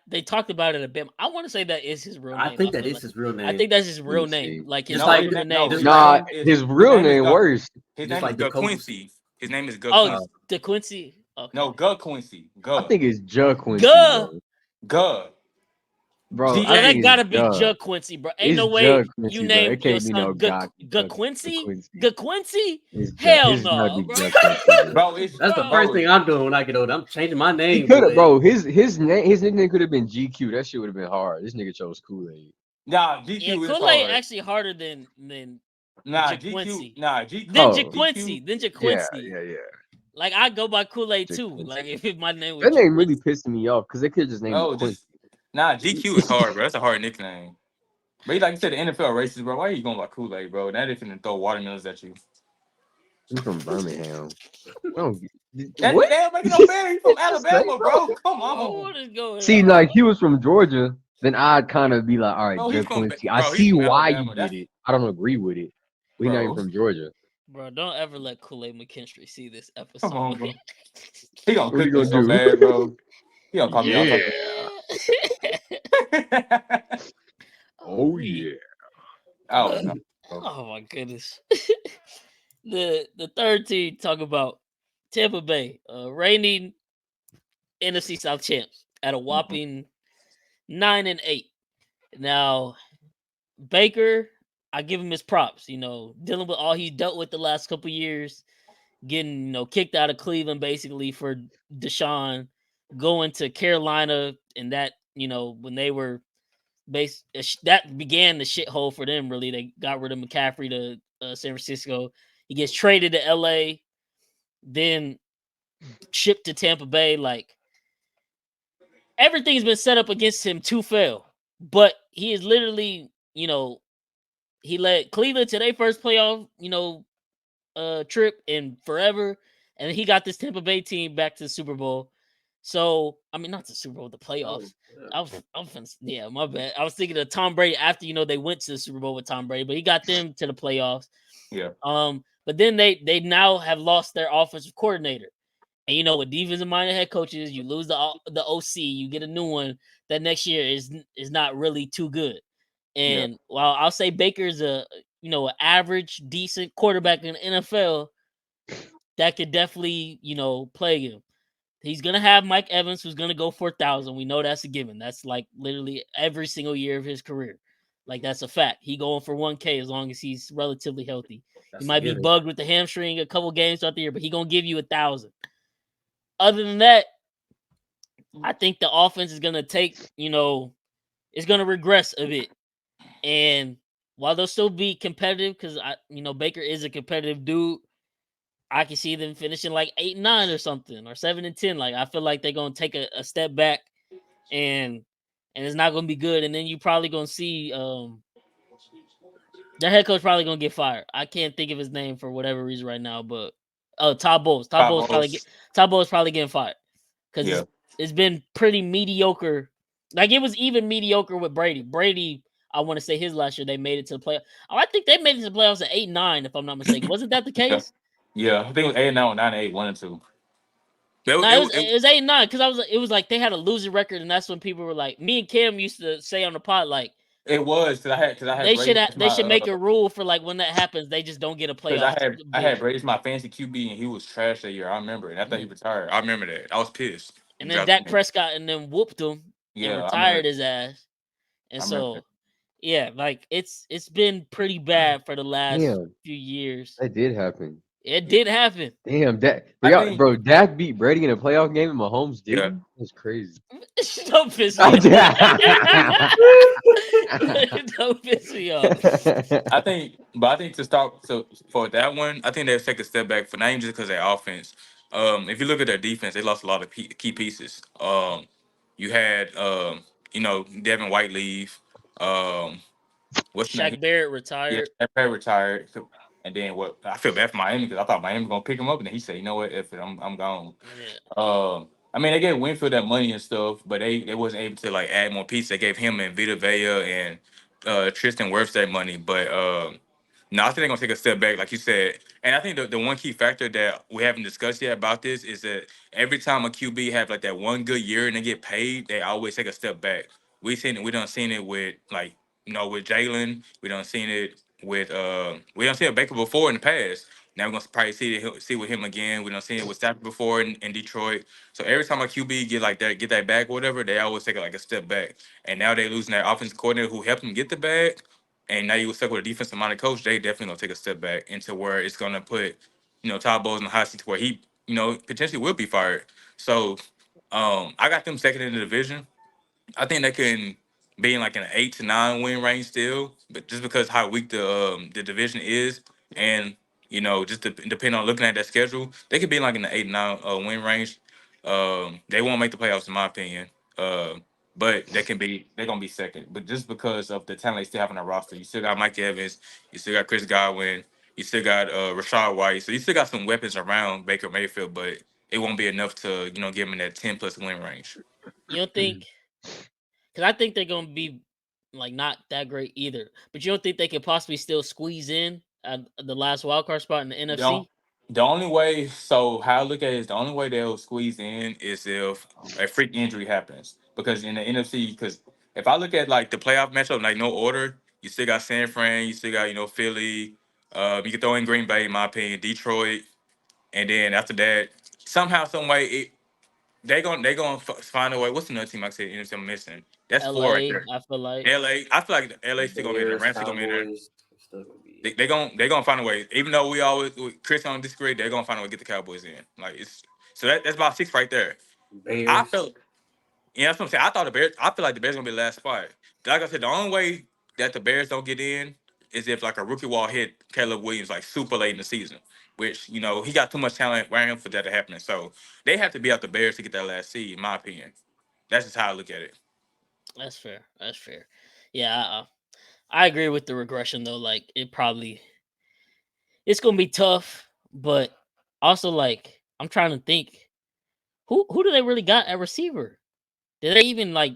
Speaker 1: they talked about it a bit. I want to say that is his real name.
Speaker 2: I think that
Speaker 1: feel
Speaker 2: is
Speaker 1: like,
Speaker 2: his real name.
Speaker 1: I think that's his real
Speaker 3: Let me
Speaker 1: name.
Speaker 3: see.
Speaker 1: Like his
Speaker 2: Just like
Speaker 1: government
Speaker 4: no,
Speaker 1: name.
Speaker 4: his
Speaker 3: Nah,
Speaker 4: name is-
Speaker 3: his real
Speaker 4: his name is
Speaker 3: name
Speaker 4: Gu-
Speaker 3: worse.
Speaker 4: His
Speaker 2: Just
Speaker 4: name
Speaker 2: like
Speaker 4: is
Speaker 2: the
Speaker 4: Gus
Speaker 2: Kobe.
Speaker 4: Quincy. His name is Gus
Speaker 1: Oh,
Speaker 4: Quincy.
Speaker 1: DeQuincy. Okay.
Speaker 4: No, Gus Quincy.
Speaker 3: I
Speaker 4: Gus.
Speaker 3: think it's Jug Quincy,
Speaker 1: Guh.
Speaker 4: Gus.
Speaker 3: bro.
Speaker 1: Oh,
Speaker 3: I
Speaker 4: GA.
Speaker 1: that
Speaker 3: think
Speaker 1: gotta
Speaker 3: it's
Speaker 1: be
Speaker 3: Jug.
Speaker 1: Jug Quincy, bro. Ain't
Speaker 3: It's
Speaker 1: no way
Speaker 3: Jug
Speaker 1: you
Speaker 3: Quincy, bro.
Speaker 1: name
Speaker 3: It
Speaker 1: your
Speaker 3: can't be no
Speaker 1: son
Speaker 3: Quincy.
Speaker 1: Quincy?
Speaker 3: It's Jug.
Speaker 1: Hell
Speaker 3: His gotta
Speaker 1: no,
Speaker 3: be
Speaker 1: bro.
Speaker 3: Jug Quincy, bro.
Speaker 4: Bro, it's
Speaker 2: That's the
Speaker 1: Bro.
Speaker 2: first thing I'm doing when I get older. I'm changing my
Speaker 3: He
Speaker 2: name.
Speaker 3: could have,
Speaker 2: to
Speaker 3: bro. His nickname could have been GQ. That shit would have been hard. This nigga chose Kool-Aid.
Speaker 4: nah,
Speaker 1: Yeah,
Speaker 4: GQ is
Speaker 1: Kool-Aid
Speaker 4: hard.
Speaker 1: actually harder than
Speaker 4: Nah,
Speaker 1: JaQuincy.
Speaker 4: GQ. Nah, GQ.
Speaker 1: Then
Speaker 3: Oh.
Speaker 1: JaQuincy. Then
Speaker 3: Yeah,
Speaker 1: JaQuincy.
Speaker 3: yeah.
Speaker 1: Like, I go by Kool-Aid
Speaker 3: Jug
Speaker 1: too.
Speaker 3: Quincy.
Speaker 1: Like, if my name was
Speaker 3: That name really
Speaker 1: JaQuincy.
Speaker 3: pissing me off because they could just name him
Speaker 4: Oh,
Speaker 3: Quincy.
Speaker 4: GQ is hard, bro. That's a hard nickname. But like you said, the NFL races, bro. Why are you going by Kool-Aid, bro? That is finna throw watermelons at you.
Speaker 3: He's from Birmingham.
Speaker 4: That
Speaker 3: What?
Speaker 4: they don't make it no better. He's from
Speaker 3: What you say,
Speaker 4: Alabama, bro. Come on.
Speaker 1: What is going
Speaker 3: See,
Speaker 1: on?
Speaker 3: like he was from Georgia, then I'd kind of be like, all right,
Speaker 4: No, he's
Speaker 3: Jug
Speaker 4: from
Speaker 3: Quincy. I
Speaker 4: bro. He's
Speaker 3: see
Speaker 4: from
Speaker 3: why
Speaker 4: Alabama.
Speaker 3: you
Speaker 4: That's
Speaker 3: did it. I don't agree with it. We not even
Speaker 4: bro.
Speaker 3: from Georgia.
Speaker 1: Bro, don't ever let Kool-Aid McKinstry see this episode.
Speaker 4: Come on, bro. He gonna
Speaker 3: What
Speaker 4: cook
Speaker 3: you
Speaker 4: me
Speaker 3: gonna
Speaker 4: so
Speaker 3: do?
Speaker 4: bad, bro. He gonna call me all type
Speaker 3: Yeah.
Speaker 4: of
Speaker 3: Oh
Speaker 1: we-
Speaker 3: yeah.
Speaker 4: Oh no.
Speaker 1: Oh my goodness. The third team talk about Tampa Bay, reigning NFC South champs at a whopping 9-8. Now, Baker, I give him his props. Dealing with all he's dealt with the last couple years, getting kicked out of Cleveland basically for Deshaun, going to Carolina, and that when they were that began the shithole for them. Really, they got rid of McCaffrey to San Francisco. He gets traded to LA, then shipped to Tampa Bay. Like everything's been set up against him to fail, but he is literally, he led Cleveland to their first playoff, trip in forever, and he got this Tampa Bay team back to the Super Bowl. So I mean, not the Super Bowl, the playoffs. Yeah, my bad. I was thinking of Tom Brady after they went to the Super Bowl with Tom Brady, but he got them to the playoffs.
Speaker 4: Yeah.
Speaker 1: But then they now have lost their offensive coordinator, and with defensive minded head coaches, you lose the OC, you get a new one. That next year is not really too good. And while I'll say Baker's an average, decent quarterback in the NFL, that could definitely, plague him. He's gonna have Mike Evans, who's gonna go for 1,000. We know that's a given. That's like literally every single year of his career. Like that's a fact. He going for 1K as long as he's relatively healthy. He might be bugged with the hamstring a couple games throughout the year, but he gonna give you 1,000. Other than that, I think the offense is gonna take, it's gonna regress a bit. And while they'll still be competitive, because Baker is a competitive dude, I can see them finishing like 8-9 or something, or 7-10. Like I feel like they're gonna take a step back, and it's not gonna be good. And then you probably gonna see their head coach probably gonna get fired. I can't think of his name for whatever reason right now, but Todd Bowles. Todd Bowles probably getting fired because it's been pretty mediocre. Like it was even mediocre with Brady. Brady, I want to say his last year they made it to the playoffs. Oh, I think they made it to the playoffs at 8-9, if I'm not mistaken. Wasn't that the case?
Speaker 4: Yeah, I think it was 8-9, 9-8, 1-2.
Speaker 1: No, it was 8-9 because it was like they had a losing record, and that's when people were like, me and Cam used to say on the pod like
Speaker 4: it was because I had
Speaker 1: they
Speaker 4: Brady
Speaker 1: should make a rule for like when that happens, they just don't get a
Speaker 4: because
Speaker 1: playoff.
Speaker 4: I had Brady as my fantasy QB and he was trash that year. I remember, and I thought he retired. I remember that. I was pissed.
Speaker 1: And then Dak Prescott and then whooped him and retired his ass. And so yeah, like it's been pretty bad for the last few years.
Speaker 3: That did happen.
Speaker 1: It did happen.
Speaker 3: Damn, bro, Dak beat Brady in a playoff game and Mahomes didn't?
Speaker 4: Yeah.
Speaker 3: That's crazy.
Speaker 1: Don't piss me off. Don't piss me off.
Speaker 4: I think to start for that one, I think they'll take a step back for not even just because of their offense. If you look at their defense, they lost a lot of key pieces. You had Devin White leave. What's the name?
Speaker 1: Shaq Barrett
Speaker 4: Yeah,
Speaker 1: retired.
Speaker 4: Shaq retired. And then what? I feel bad for Miami because I thought Miami was gonna pick him up, and then he said, "You know what? If I'm gone."
Speaker 1: Yeah.
Speaker 4: I mean, they gave Winfield that money and stuff, but they wasn't able to like add more pieces. They gave him and Vita Vea and Tristan Wirfs that money, but no, I think they're gonna take a step back, like you said. And I think the one key factor that we haven't discussed yet about this is that every time a QB have like that one good year and they get paid, they always take a step back. We done seen it with like with Jalen. We done seen it with Baker before in the past. Now we're gonna probably see with him again. We done seen it with Stafford before in Detroit. So every time a QB get that bag or whatever, they always take like a step back. And now they losing their offensive coordinator who helped them get the bag. And now you stuck with a defensive minded coach, they definitely gonna take a step back into where it's gonna put, Todd Bowles in the hot seat to where he, potentially will be fired. So I got them second in the division. I think they can be in like an 8 to 9 win range still, but just because how weak the division is, and just depending on looking at that schedule, they could be like in the 8 to 9 win range. They won't make the playoffs in my opinion. Uh, but they're gonna be second. But just because of the talent they still have on their roster, you still got Mike Evans, you still got Chris Godwin, you still got Rashad White, so you still got some weapons around Baker Mayfield, but it won't be enough to give him that 10+ win range.
Speaker 1: You don't think? Because I think they're gonna be like not that great either. But you don't think they could possibly still squeeze in at the last wild card spot in the NFC?
Speaker 4: The only way, so how I look at it is the only way they'll squeeze in is if a freak injury happens. Because in the NFC, because if I look at like the playoff matchup, like no order, you still got San Fran, you still got Philly, you can throw in Green Bay in my opinion, Detroit, and then after that, somehow, some way, they gonna find a way. What's another team I said NFC I'm missing? That's four right
Speaker 1: LA,
Speaker 4: there.
Speaker 1: I feel like.
Speaker 4: I feel like LA still gonna be in there.
Speaker 2: Bears,
Speaker 4: Rams still gonna be in there.
Speaker 2: Cowboys, still gonna be.
Speaker 4: They gonna find a way. Even though Chris don't disagree, they're gonna find a way to get the Cowboys in. Like that's about 6 right there. I
Speaker 2: Bears.
Speaker 4: felt Yeah, that's what I'm saying. I thought the Bears. I feel like the Bears gonna be the last spot. Like I said, the only way that the Bears don't get in is if like a rookie wall hit Caleb Williams like super late in the season, which he got too much talent around him for that to happen. So they have to be out the Bears to get that last seed, in my opinion. That's just how I look at it.
Speaker 1: That's fair. That's fair. Yeah, I agree with the regression though. Like it's gonna be tough, but also like I'm trying to think who do they really got at receiver? Did they even like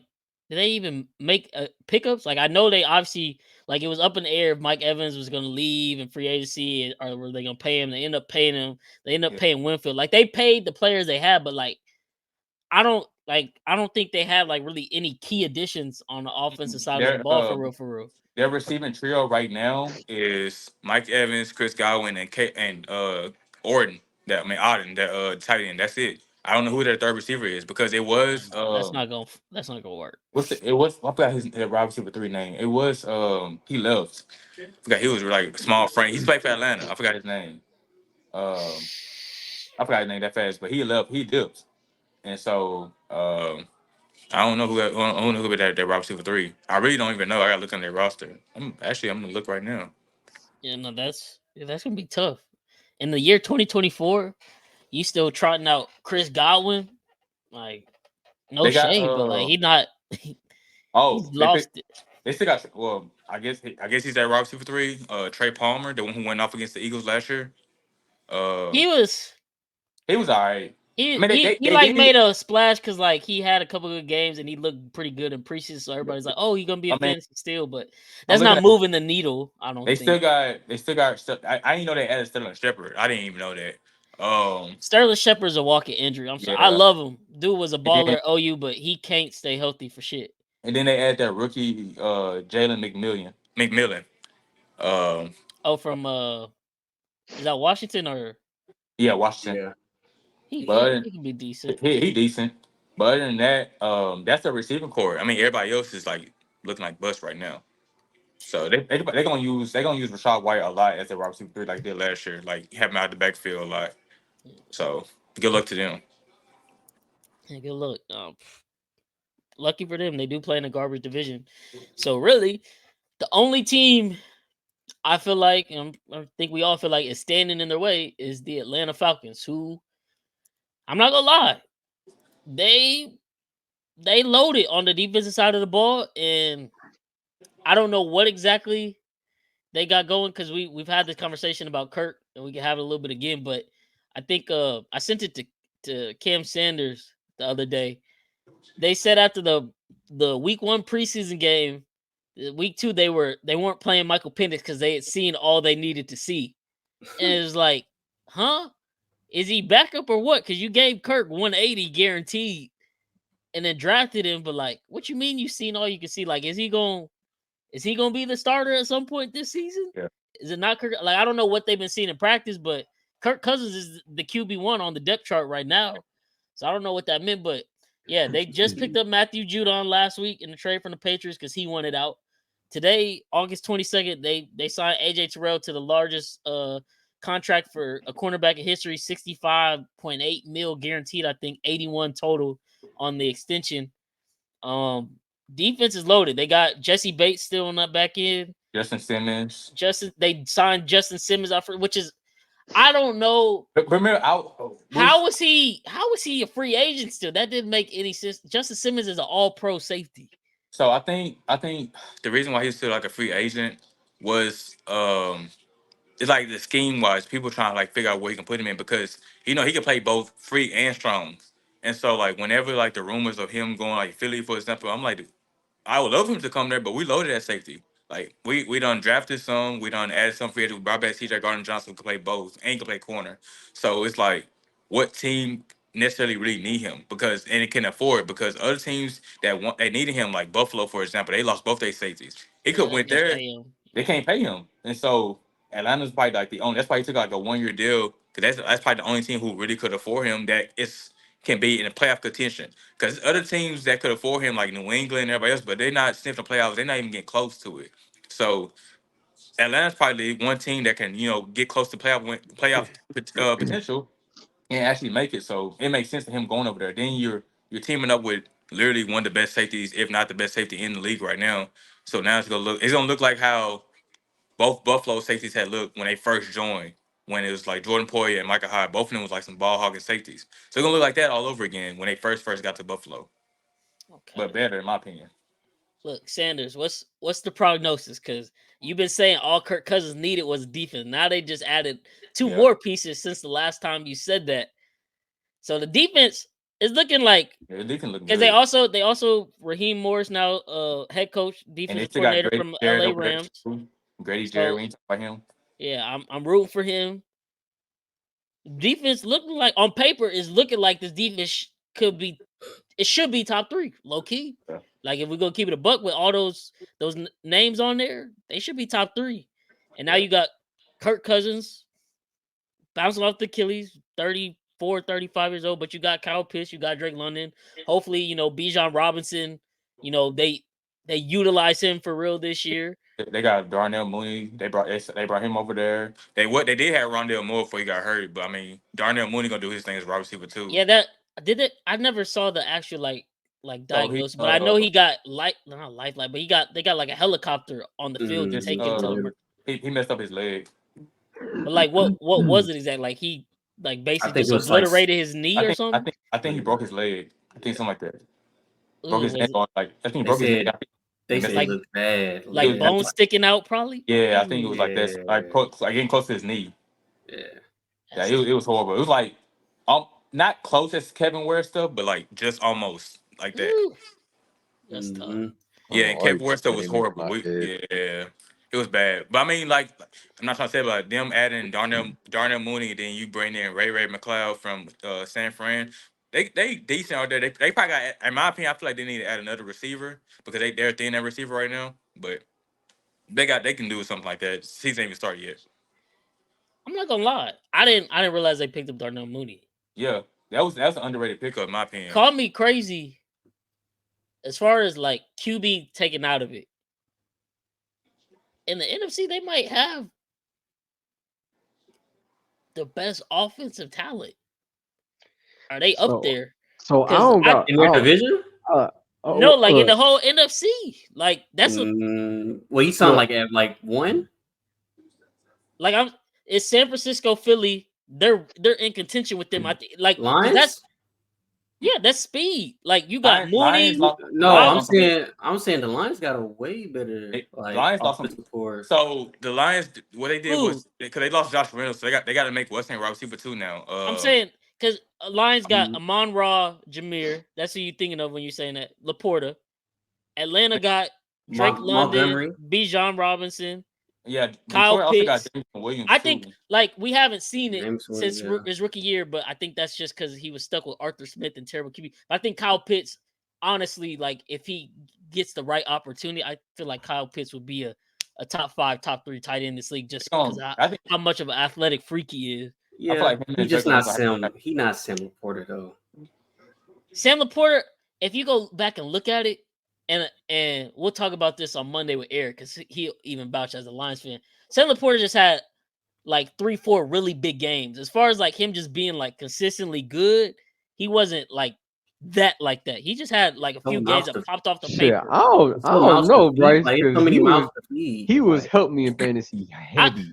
Speaker 1: did they even make pickups? Like I know they obviously like it was up in the air if Mike Evans was gonna leave in free agency or were they gonna pay him? They end up paying him. They end up
Speaker 4: Yeah.
Speaker 1: paying Winfield. Like they paid the players they had, but like I don't think they have like really any key additions on the offensive side of the
Speaker 4: Their
Speaker 1: ball for real, for real.
Speaker 4: their receiving trio right now is Mike Evans, Chris Godwin, and Orden. Auden, that tight end. That's it. I don't know who their third receiver is because it was
Speaker 1: That's not gonna work.
Speaker 4: it was I forgot his wide receiver three name. It was he left. I forgot he was like small frame. He's played for Atlanta. I forgot his name. Um I forgot his name that fast, but he left. He dipped, and so I don't know I don't know who that wide receiver three. I really don't even know. I gotta look on their roster. I'm gonna look right now.
Speaker 1: Yeah, no, that's gonna be tough. In the year 2024, you still trotting out Chris Godwin. Like, no
Speaker 4: They got
Speaker 1: shade, but like he not he's
Speaker 4: oh
Speaker 1: lost it.
Speaker 4: they still got well I guess he's that wide receiver three. Trey Palmer, the one who went off against the Eagles last year. Uh,
Speaker 1: He was
Speaker 4: he was alright. I
Speaker 1: he
Speaker 4: mean
Speaker 1: he he
Speaker 4: they
Speaker 1: like
Speaker 4: did.
Speaker 1: made a splash because like he had a couple good games and he looked pretty good in preseason. So everybody's like, oh, he's gonna be a
Speaker 4: I mean
Speaker 1: fantasy steal, but
Speaker 4: I'm
Speaker 1: that's
Speaker 4: looking
Speaker 1: not
Speaker 4: at
Speaker 1: moving the needle. I don't think.
Speaker 4: they still got stuff. I didn't know they added Sterling Shepard. I didn't even know that.
Speaker 1: Sterling Shepard's a walking injury. I'm sorry. I
Speaker 4: Yeah,
Speaker 1: love him. Dude was a
Speaker 4: and then
Speaker 1: baller at OU, but he can't stay healthy for shit.
Speaker 4: they add that rookie Jalen McMillan. Um,
Speaker 1: Oh, from is that Washington or
Speaker 4: yeah, Washington.
Speaker 2: Yeah.
Speaker 4: But
Speaker 1: he can be decent.
Speaker 4: he decent. But other than that, that's the receiving core. I mean, everybody else is like looking like bust right now. So they gonna use Rashad White a lot as a wide receiver three like they did last year. Like have him out the backfield a lot. So good luck to them.
Speaker 1: Yeah, good luck. Lucky for them, they do play in a garbage division. So really, the only team I feel like, and I think we all feel like is standing in their way is the Atlanta Falcons, who I'm not gonna lie, they they loaded on the defensive side of the ball, and I don't know what exactly they got going because we've had this conversation about Kirk, and we can have it a little bit again. But I think I sent it to Cam Sanders the other day. They said after the week one preseason game, week two they weren't playing Michael Penix because they had seen all they needed to see, and it was like, huh? Is he backup or what? Because you gave Kirk 180 guaranteed, and then drafted him. But like, what you mean you seen all you can see? Like, is he gonna be the starter at some point this season?
Speaker 4: Yeah.
Speaker 1: Is it not Kirk? Like, I don't know what they've been seeing in practice, but Kirk Cousins is the QB1 on the depth chart right now. So I don't know what that meant, but yeah, they just picked up Matthew Judon last week in the trade from the Patriots because he wanted out. Today, August 22nd, they signed AJ Terrell to the largest contract for a cornerback in history, 65.8 mil guaranteed, I think 81 total on the extension. Defense is loaded. They got Jesse Bates still on that back end.
Speaker 4: Justin Simmons.
Speaker 1: They signed Justin Simmons out for, which is I don't know
Speaker 4: But remember,
Speaker 1: how was he a free agent still? That didn't make any sense. Justin Simmons is an all pro safety.
Speaker 4: so I think the reason why he's still like a free agent was it's like the scheme wise, people trying to like figure out where he can put him in because he can play both free and strong. And so like whenever like the rumors of him going like Philly, for example, I'm like, I would love him to come there, but we loaded at safety. Like we done drafted some, we done added some free agents. We brought back CJ Gardner Johnson who can play both and can play corner. So it's like, what team necessarily really need him because and it can afford because other teams that want they needed him like Buffalo for example, they lost both their safeties. He
Speaker 1: Yeah,
Speaker 4: could
Speaker 1: they
Speaker 4: went
Speaker 1: can't
Speaker 4: there,
Speaker 1: pay him.
Speaker 4: they can't pay him, and so Atlanta's probably like the only. That's why he took like a 1 year deal because that's probably the only team who really could afford him that is can be in a playoff contention. Because other teams that could afford him, like New England and everybody else, but they're not sniffing the playoffs. They're not even getting close to it. So Atlanta's probably the one team that can, get close to playoff potential and actually make it. So it makes sense for him going over there. Then you're teaming up with literally one of the best safeties, if not the best safety in the league right now. So now it's gonna look like how both Buffalo safeties had looked when they first joined. When it was like Jordan Poyer and Micah Hyde, both of them was like some ball hogging safeties. So it's gonna look like that all over again when they first got to Buffalo.
Speaker 1: Okay.
Speaker 4: But better, in my opinion.
Speaker 1: Look, Sanders, what's the prognosis? Because you've been saying all Kirk Cousins needed was defense. Now they just added two
Speaker 4: Yeah.
Speaker 1: more pieces since the last time you said that. So the defense is looking like,
Speaker 4: Yeah, they can look
Speaker 1: because
Speaker 4: good.
Speaker 1: they also Raheem Morris now head coach,
Speaker 4: And they
Speaker 1: defensive
Speaker 4: still got
Speaker 1: coordinator
Speaker 4: Grady
Speaker 1: from
Speaker 4: Jarrett
Speaker 1: LA
Speaker 4: over there
Speaker 1: Rams.
Speaker 4: too. Grady Jarrett,
Speaker 1: So
Speaker 4: we ain't talking about him.
Speaker 1: yeah, I'm rooting for him. Defense looking like on paper is looking like this defense should be top 3, low key.
Speaker 4: Yeah.
Speaker 1: Like if we're gonna keep it a buck with all those names on there, they should be top 3. And now
Speaker 4: Yeah.
Speaker 1: you got Kirk Cousins bouncing off the Achilles, 34, 35 years old, but you got Kyle Pitts, you got Drake London. Hopefully, Bijan Robinson, they utilize him for real this year.
Speaker 4: They got Darnell Mooney. They brought him over there. They did have Rondell Moore before he got hurt, but I mean Darnell Mooney gonna do his thing as wide receiver too.
Speaker 1: Yeah, that did it. I never saw the actual like
Speaker 4: So he
Speaker 1: diagnosis, but I know he got not lifeline, but they got like a helicopter on the field to
Speaker 4: just
Speaker 1: take him to the.
Speaker 4: he messed up his leg.
Speaker 1: But like, what was it exactly? Like he basically just obliterated his knee or something.
Speaker 4: I think he broke his leg. I think something like that. Broke his
Speaker 1: Was
Speaker 4: neck
Speaker 1: it
Speaker 4: on, like I think he broke his neck.
Speaker 2: They said
Speaker 1: like-
Speaker 2: it looked bad.
Speaker 1: like bones sticking out, probably?
Speaker 4: Yeah, I think it was like that, like getting close to his knee.
Speaker 2: Yeah.
Speaker 4: Yeah, it was horrible. It was like not close as Kevin Ware stuff, but like just almost like that.
Speaker 1: Ooh, that's tough.
Speaker 4: Yeah, and Kevin Ware stuff was horrible.
Speaker 3: Yeah.
Speaker 4: It was bad. But I mean, like, I'm not trying to say about them adding Darnell Mooney, and then you bring in Ray McLeod from San Fran. They decent out there. They probably got, in my opinion, I feel like they need to add another receiver because they're thin that receiver right now. But they can do something like that. Season ain't even started yet.
Speaker 1: I'm not gonna lie. I didn't realize they picked up Darnell Mooney.
Speaker 4: Yeah, that's an underrated pickup in my opinion.
Speaker 1: Call me crazy. As far as like QB taken out of it, in the NFC, they might have the best offensive talent. Are they up there?
Speaker 3: So I don't got
Speaker 2: in their division.
Speaker 1: No, like in the whole NFC. Like that's
Speaker 2: well, you sound like at like 1.
Speaker 1: Like it's San Francisco, Philly. They're in contention with them. I think like
Speaker 2: Lions.
Speaker 1: That's speed. Like you got Mooney.
Speaker 2: I'm saying the Lions got a way better
Speaker 4: Lions lost
Speaker 2: support.
Speaker 4: So the Lions, what they did was because they lost Josh Reynolds, so they got to make West End wide receiver 2 now.
Speaker 1: I'm saying because Lions got Amon-Ra, Jameer. That's who you're thinking of when you're saying that. Laporta. Atlanta got Drake London, Bijan Robinson.
Speaker 4: Yeah,
Speaker 1: Kyle Pitts.
Speaker 4: Also got Williams
Speaker 1: I think like we haven't seen it since
Speaker 2: yeah.
Speaker 1: his rookie year, but I think that's just because he was stuck with Arthur Smith and terrible QB. But I think Kyle Pitts, honestly, like if he gets the right opportunity, I feel like Kyle Pitts would be a top 5, top 3 tight end in this league just because how much of an athletic freak he is.
Speaker 2: Yeah, I feel like he's just not Sam. He's not Sam Laporta though.
Speaker 1: Sam Laporta, if you go back and look at it, and we'll talk about this on Monday with Eric because he'll even vouch as a Lions fan. Sam Laporta just had like 3-4 really big games. As far as like him just being like consistently good, he wasn't like that. He just had like a few games that popped off the paper.
Speaker 3: I don't know, Bryce. He was helping me in fantasy heavy.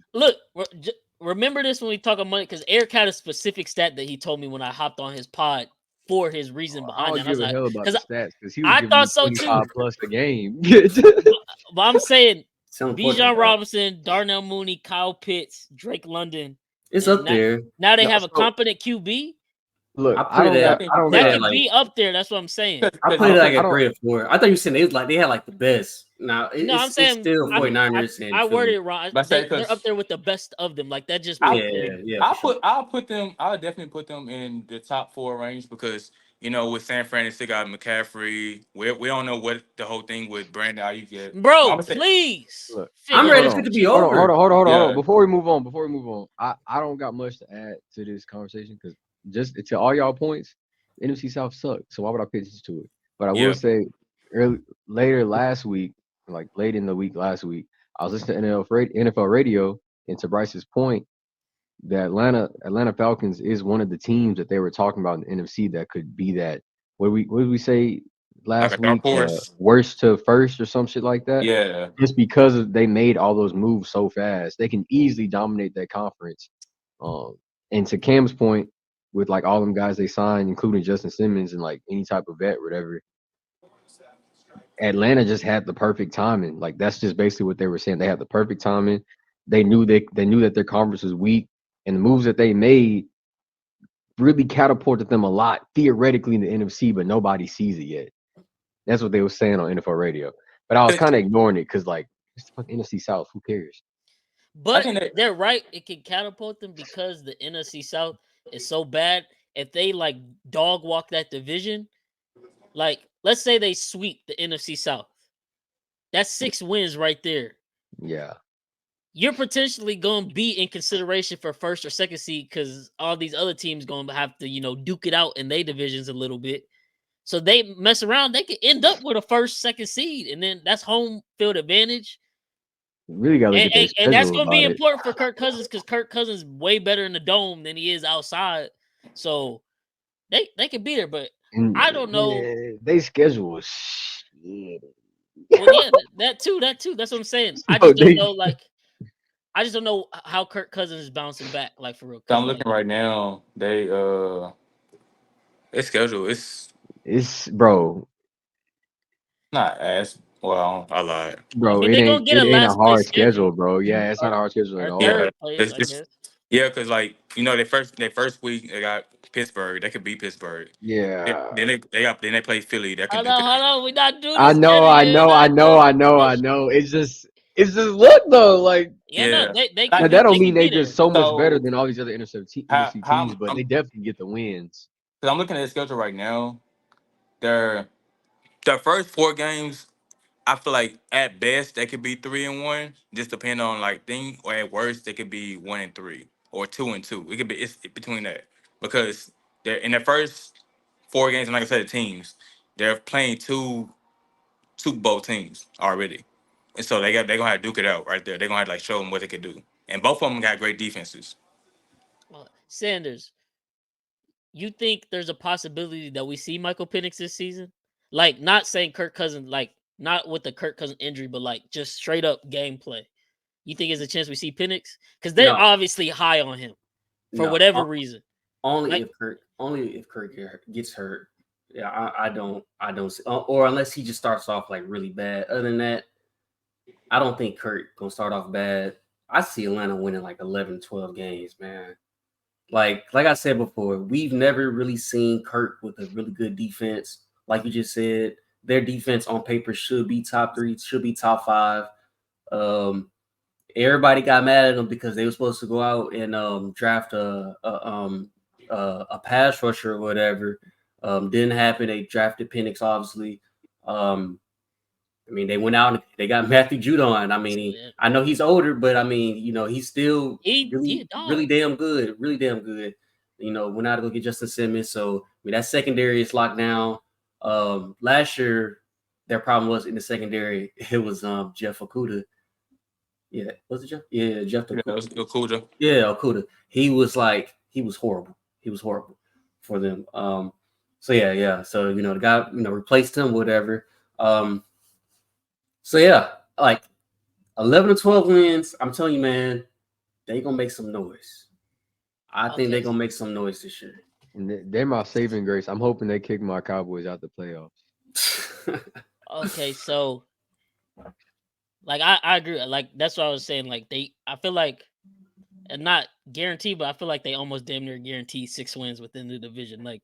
Speaker 1: Remember this when we talk on Monday because Eric had a specific stat that he told me when I hopped on his pod for his reason behind that. I was like,
Speaker 3: because he was
Speaker 1: I thought so too.
Speaker 3: Plus the game.
Speaker 1: But I'm saying Bijan Robinson, Darnell Mooney, Kyle Pitts, Drake London.
Speaker 2: It's up there.
Speaker 1: Now they have a competent QB.
Speaker 3: Look,
Speaker 2: I don't
Speaker 1: that could be up there. That's what I'm saying.
Speaker 2: I put it like a 3 or 4. I thought you said they had like the best. Now I'm saying it's still 49ers.
Speaker 1: I worded it wrong. They're up there with the best of them. Like that just
Speaker 4: I'll definitely put them in the top 4 range because with San Fran, they still got McCaffrey. We don't know what the whole thing with Brandon Ayuk yet.
Speaker 1: Bro, please.
Speaker 3: Look,
Speaker 2: I'm ready for it to be over.
Speaker 3: Hold on. Before we move on, I don't got much to add to this conversation because just to all y'all points, the NFC South sucked. So why would I pitch to it? But I will say later last week, like late in the week last week, I was listening to NFL radio, and to Bryce's point, the Atlanta Falcons is one of the teams that they were talking about in the NFC that could be that. What did we say? last
Speaker 4: a dark
Speaker 3: week,
Speaker 4: horse.
Speaker 3: worst to first or some shit like that.
Speaker 4: Yeah.
Speaker 3: Just because they made all those moves so fast, they can easily dominate that conference. And to Cam's point, with like all them guys they signed, including Justin Simmons and like any type of vet, whatever, Atlanta just had the perfect timing. Like that's just basically what they were saying. They had the perfect timing. They knew that their conference was weak, and the moves that they made really catapulted them a lot theoretically in the NFC, but nobody sees it yet. That's what they were saying on NFL radio. But I was kind of ignoring it because like it's the fucking NFC South. Who cares?
Speaker 1: But they're right. It can catapult them because the NFC South is so bad. If they like dog walk that division, like let's say they sweep the NFC South, that's 6 wins right there.
Speaker 3: Yeah.
Speaker 1: You're potentially going to be in consideration for first or second seed because all these other teams going to have to, duke it out in their divisions a little bit. So they mess around, they could end up with a first, second seed, and then that's home field advantage.
Speaker 3: Really got to look at their schedule.
Speaker 1: And that's going to be important for Kirk Cousins because Kirk Cousins is way better in the dome than he is outside. So they can be there, but I don't know.
Speaker 3: They schedule is shit.
Speaker 1: Well, yeah, that too. That's what I'm saying. I just don't know. Like, I just don't know how Kirk Cousins is bouncing back. Like for real.
Speaker 4: So I'm looking right now. Their schedule
Speaker 3: it's bro.
Speaker 4: Not as well. I lied,
Speaker 3: bro.
Speaker 1: I mean,
Speaker 3: It ain't a hard schedule, bro. Yeah, it's not a hard schedule at all.
Speaker 1: Third place, I guess.
Speaker 4: Yeah, because like their first week they got Pittsburgh. They could beat Pittsburgh.
Speaker 3: Yeah.
Speaker 4: Then they play Philly. That can
Speaker 1: Hold on. We not doing this.
Speaker 3: I know. It's just look though, like
Speaker 1: yeah. No, they
Speaker 3: that don't mean they just so much better than all these other NFC teams, but they definitely get the wins.
Speaker 4: Because I'm looking at the schedule right now. Their first 4 games, I feel like at best they could be 3-1, just depending on like thing, or at worst they could be 1-3 or 2-2. It could be it's between that because they're in their first 4 games, and like I said, the teams they're playing two Super Bowl teams already, and so they're gonna have to duke it out right there. They're gonna have to like show them what they can do, and both of them got great defenses.
Speaker 1: Sanders, you think there's a possibility that we see Michael Penix this season? Like, not saying Kirk Cousins, like not with the Kirk Cousins injury, but like just straight up gameplay. You think there's a chance we see Penix? Because they're obviously high on him for whatever reason.
Speaker 2: Only if Kirk gets hurt. Yeah, I don't see, or unless he just starts off like really bad. Other than that, I don't think Kirk gonna start off bad. I see Atlanta winning like 11, 12 games, man. Like I said before, we've never really seen Kirk with a really good defense. Like you just said, their defense on paper should be top 3, should be top 5. Everybody got mad at them because they were supposed to go out and draft a pass rusher or whatever. Didn't happen. They drafted Penix, obviously. I mean, they went out and they got Matthew Judon. I mean, I know he's older, but I mean, he's still really damn good. Really damn good. Went out to go get Justin Simmons. So, I mean, that secondary is locked down. Last year, their problem was in the secondary. It was Jeff Okudah. Yeah, was it Jeff? Yeah, Jeff Okudah.
Speaker 4: Yeah, it was Okudah.
Speaker 2: Yeah, Okudah. He was horrible. He was horrible for them. So yeah. So the guy replaced him, whatever. So yeah, like 11 to 12 wins. I'm telling you, man, they gonna make some noise. I think they're gonna make some noise this year.
Speaker 3: And they're my saving grace. I'm hoping they kick my Cowboys out the playoffs.
Speaker 1: Okay, so like I agree. Like that's what I was saying. Like I feel like, and not guaranteed, but I feel like they almost damn near guarantee 6 wins within the division. Like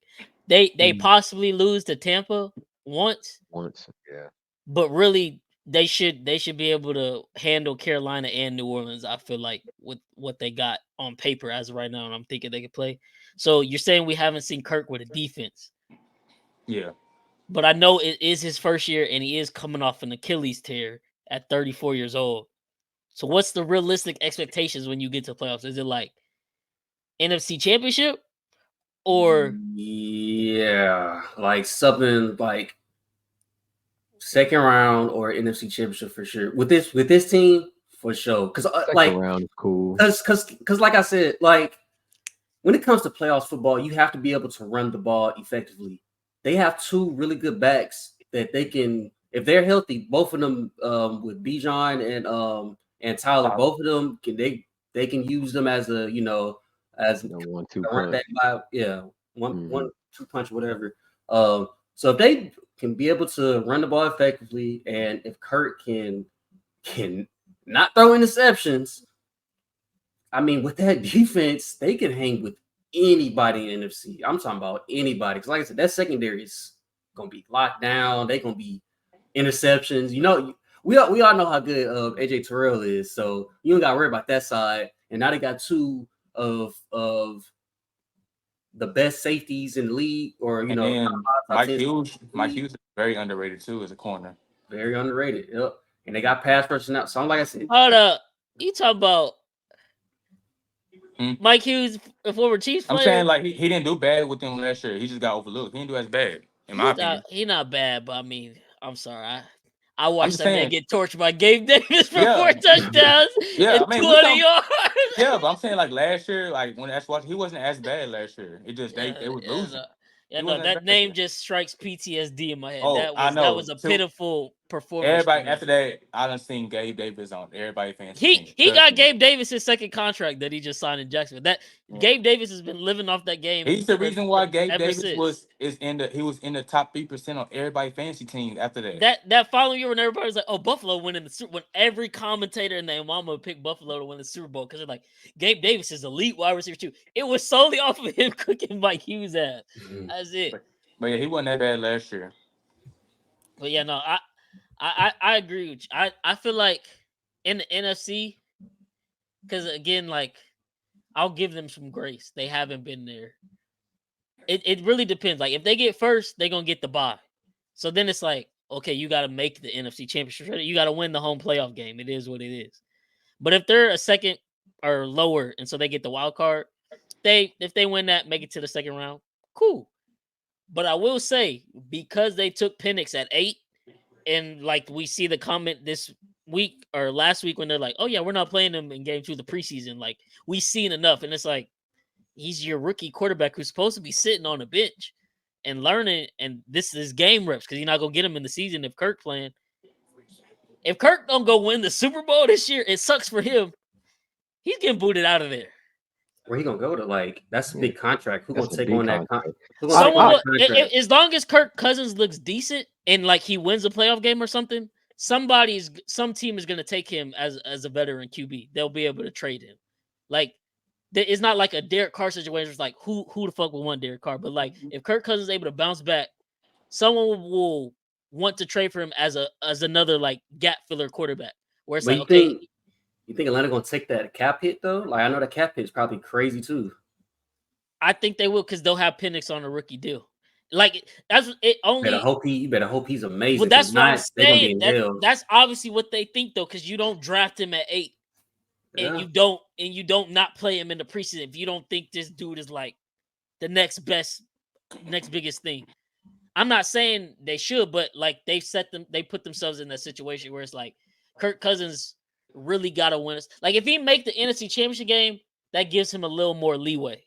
Speaker 1: they possibly lose to Tampa once,
Speaker 3: yeah.
Speaker 1: But really, they should be able to handle Carolina and New Orleans. I feel like with what they got on paper as of right now, and I'm thinking they could play. So you're saying we haven't seen Kirk with a defense?
Speaker 4: Yeah.
Speaker 1: But I know it is his first year, and he is coming off an Achilles tear at 34 years old. So what's the realistic expectations when you get to playoffs? Is it like NFC Championship or
Speaker 2: like something like second round or NFC Championship for sure? With this team for sure. Because
Speaker 3: second round is cool.
Speaker 2: Because like I said, like when it comes to playoffs football, you have to be able to run the ball effectively. They have 2 really good backs that they can, if they're healthy, both of them with Bijan and Tyler, both of them they can use them as a as
Speaker 3: No 1-2
Speaker 2: a run
Speaker 3: punch.
Speaker 2: back one 2 punch whatever. So if they can be able to run the ball effectively, and if Kurt can not throw interceptions, I mean, with that defense, they can hang with anybody in NFC. I'm talking about anybody. Because like I said, that secondary is gonna be locked down. They're gonna be interceptions. We all know how good AJ Terrell is, so you don't got to worry about that side. And now they got two of the best safeties in the league, or
Speaker 4: And then
Speaker 2: top 10
Speaker 4: Mike Hughes is very underrated too as a corner.
Speaker 2: very underrated. Yep. And they got pass rushing out. So like I said,
Speaker 1: Hold up. You talking about
Speaker 4: Hmm?
Speaker 1: Mike Hughes, a former Chiefs player?
Speaker 4: I'm saying like he didn't do bad with them last year. He just got overlooked. He didn't do as bad, in my opinion.
Speaker 1: He not bad, but I mean, I'm sorry. I
Speaker 4: I'm
Speaker 1: watched
Speaker 4: just
Speaker 1: that man
Speaker 4: saying,
Speaker 1: get torched by Gabe Davis for
Speaker 4: yeah,
Speaker 1: 4 touchdowns
Speaker 4: yeah.
Speaker 1: and
Speaker 4: I mean,
Speaker 1: 200 yards.
Speaker 4: yeah, but I'm saying like last year, like when that's what he wasn't as bad last year. It just they was losing. He
Speaker 1: No,
Speaker 4: wasn't as
Speaker 1: that
Speaker 4: bad last
Speaker 1: name
Speaker 4: year.
Speaker 1: just strikes PTSD in my head.
Speaker 4: Oh, I
Speaker 1: That
Speaker 4: know.
Speaker 1: was a
Speaker 4: So
Speaker 1: pitiful performance from
Speaker 4: everybody
Speaker 1: him.
Speaker 4: after that, I done seen Gabe Davis on everybody fantasy team.
Speaker 1: He
Speaker 4: Trust
Speaker 1: got
Speaker 4: me.
Speaker 1: Gabe Davis his second contract that he just signed in Jacksonville. That
Speaker 4: Yeah.
Speaker 1: Gabe Davis has been living off that game
Speaker 4: He's the
Speaker 1: for
Speaker 4: reason why Gabe
Speaker 1: ever
Speaker 4: Davis
Speaker 1: since.
Speaker 4: he was in the top 3% on everybody fantasy teams after that.
Speaker 1: That following year when everybody was like, "Oh, Buffalo winning the Super," when every commentator and their mama picked Buffalo to win the Super Bowl because they're like, Gabe Davis is elite wide receiver too. It was solely off of him cooking Mike Hughes' ass. That's it.
Speaker 4: But yeah, he wasn't that bad last year.
Speaker 1: But yeah, no, I agree with you. I feel like in the NFC, because again, like I'll give them some grace. They haven't been there. It really depends. Like if they get first, they're gonna get the bye. So then it's like, okay, you got to make the NFC Championship. You got to win the home playoff game. It is what it is. But if they're a second or lower, and so they get the wild card, if they win that, make it to the second round, cool. But I will say, because they took Penix at 8, and like we see the comment this week or last week when they're like, "Oh yeah, we're not playing them in game 2 of the preseason." Like we seen enough, and it's like he's your rookie quarterback who's supposed to be sitting on the bench and learning, and this is game reps because you're not gonna get him in the season if Kirk playing. If Kirk don't go win the Super Bowl this year, it sucks for him. He's getting booted out of there.
Speaker 2: where he gonna go to? Like that's a big contract. Who
Speaker 3: That's
Speaker 2: gonna
Speaker 3: a
Speaker 2: take
Speaker 3: big
Speaker 2: on that
Speaker 3: contract.
Speaker 2: contract?
Speaker 1: As long as Kirk Cousins looks decent and like he wins a playoff game or something, some team is gonna take him as a veteran QB. They'll be able to trade him. Like it's not like a Derek Carr situation. It's like who the fuck would want Derek Carr? But like if Kirk Cousins is able to bounce back, someone will want to trade for him as another like gap filler quarterback. Where it's
Speaker 2: But
Speaker 1: like, okay,
Speaker 2: you think Atlanta gonna take that cap hit though? Like I know the cap hit is probably crazy too.
Speaker 1: I think they will because they'll have Penix on a rookie deal. Like that's it. Only
Speaker 2: You better hope he's amazing.
Speaker 1: well, that's what I'm
Speaker 2: they're gonna be
Speaker 1: saying.
Speaker 2: in hell.
Speaker 1: That's obviously what they think though, because you don't draft him at 8,
Speaker 2: Yeah.
Speaker 1: and you don't not play him in the preseason if you don't think this dude is like the next biggest thing. I'm not saying they should, but like they put themselves in that situation where it's like Kirk Cousins really got to win. Like if he make the NFC Championship game, that gives him a little more leeway.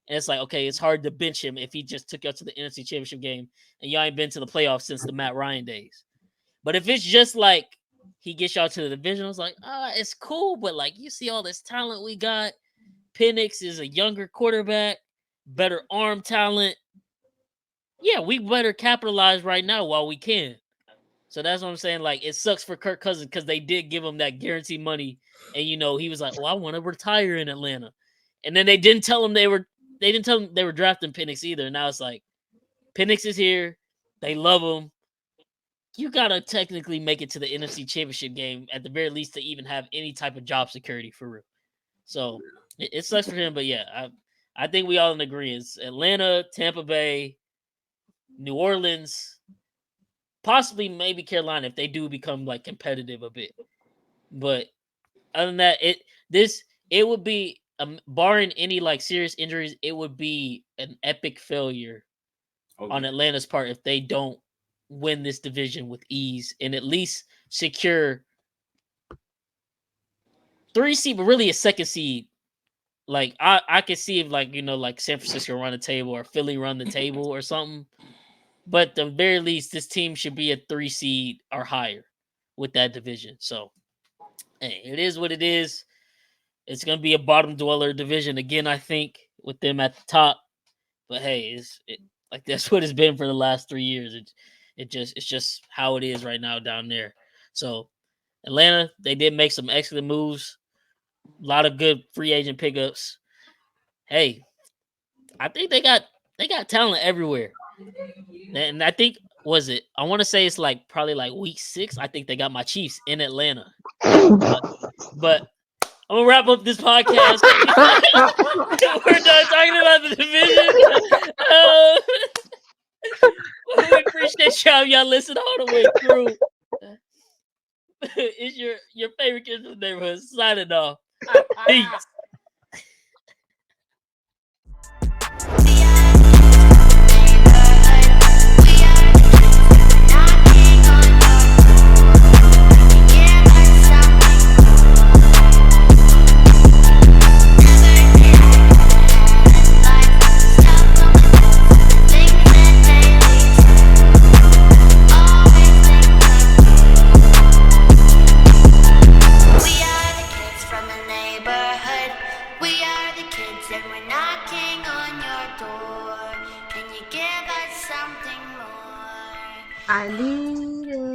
Speaker 1: And it's like, okay, it's hard to bench him if he just took you to the NFC Championship game and y'all ain't been to the playoffs since the Matt Ryan days. But if it's just like he gets y'all to the division, it's like, it's cool, but like you see all this talent we got. Penix is a younger quarterback, better arm talent. Yeah, we better capitalize right now while we can. So that's what I'm saying. Like, it sucks for Kirk Cousins because they did give him that guaranteed money, and he was like, "Oh, I want to retire in Atlanta," and then they didn't tell him they were drafting Penix either. Now it's like Penix is here, they love him. You gotta technically make it to the NFC Championship game at the very least to even have any type of job security for real. So it sucks for him, but yeah, I think we all in agreement. Atlanta, Tampa Bay, New Orleans, possibly maybe Carolina if they do become like competitive a bit. But other than that, it would be barring any like serious injuries, it would be an epic failure on Atlanta's part if they don't win this division with ease and at least secure 3 seed, but really a second seed. Like I could see if like like San Francisco run the table or Philly run the table or something. but at the very least, this team should be a 3 seed or higher with that division. So, hey, it is what it is. It's gonna be a bottom dweller division again, I think, with them at the top. But hey, like that's what it's been for the last 3 years. It's just how it is right now down there. So Atlanta, they did make some excellent moves. A lot of good free agent pickups. Hey, I think they got talent everywhere. And I think I want to say it's like probably like week 6. I think they got my Chiefs in Atlanta. But I'm gonna wrap up this podcast. We're done talking about the division. We appreciate y'all listen all the way through. It's your favorite kids in the neighborhood signing off. Peace.
Speaker 5: I need it.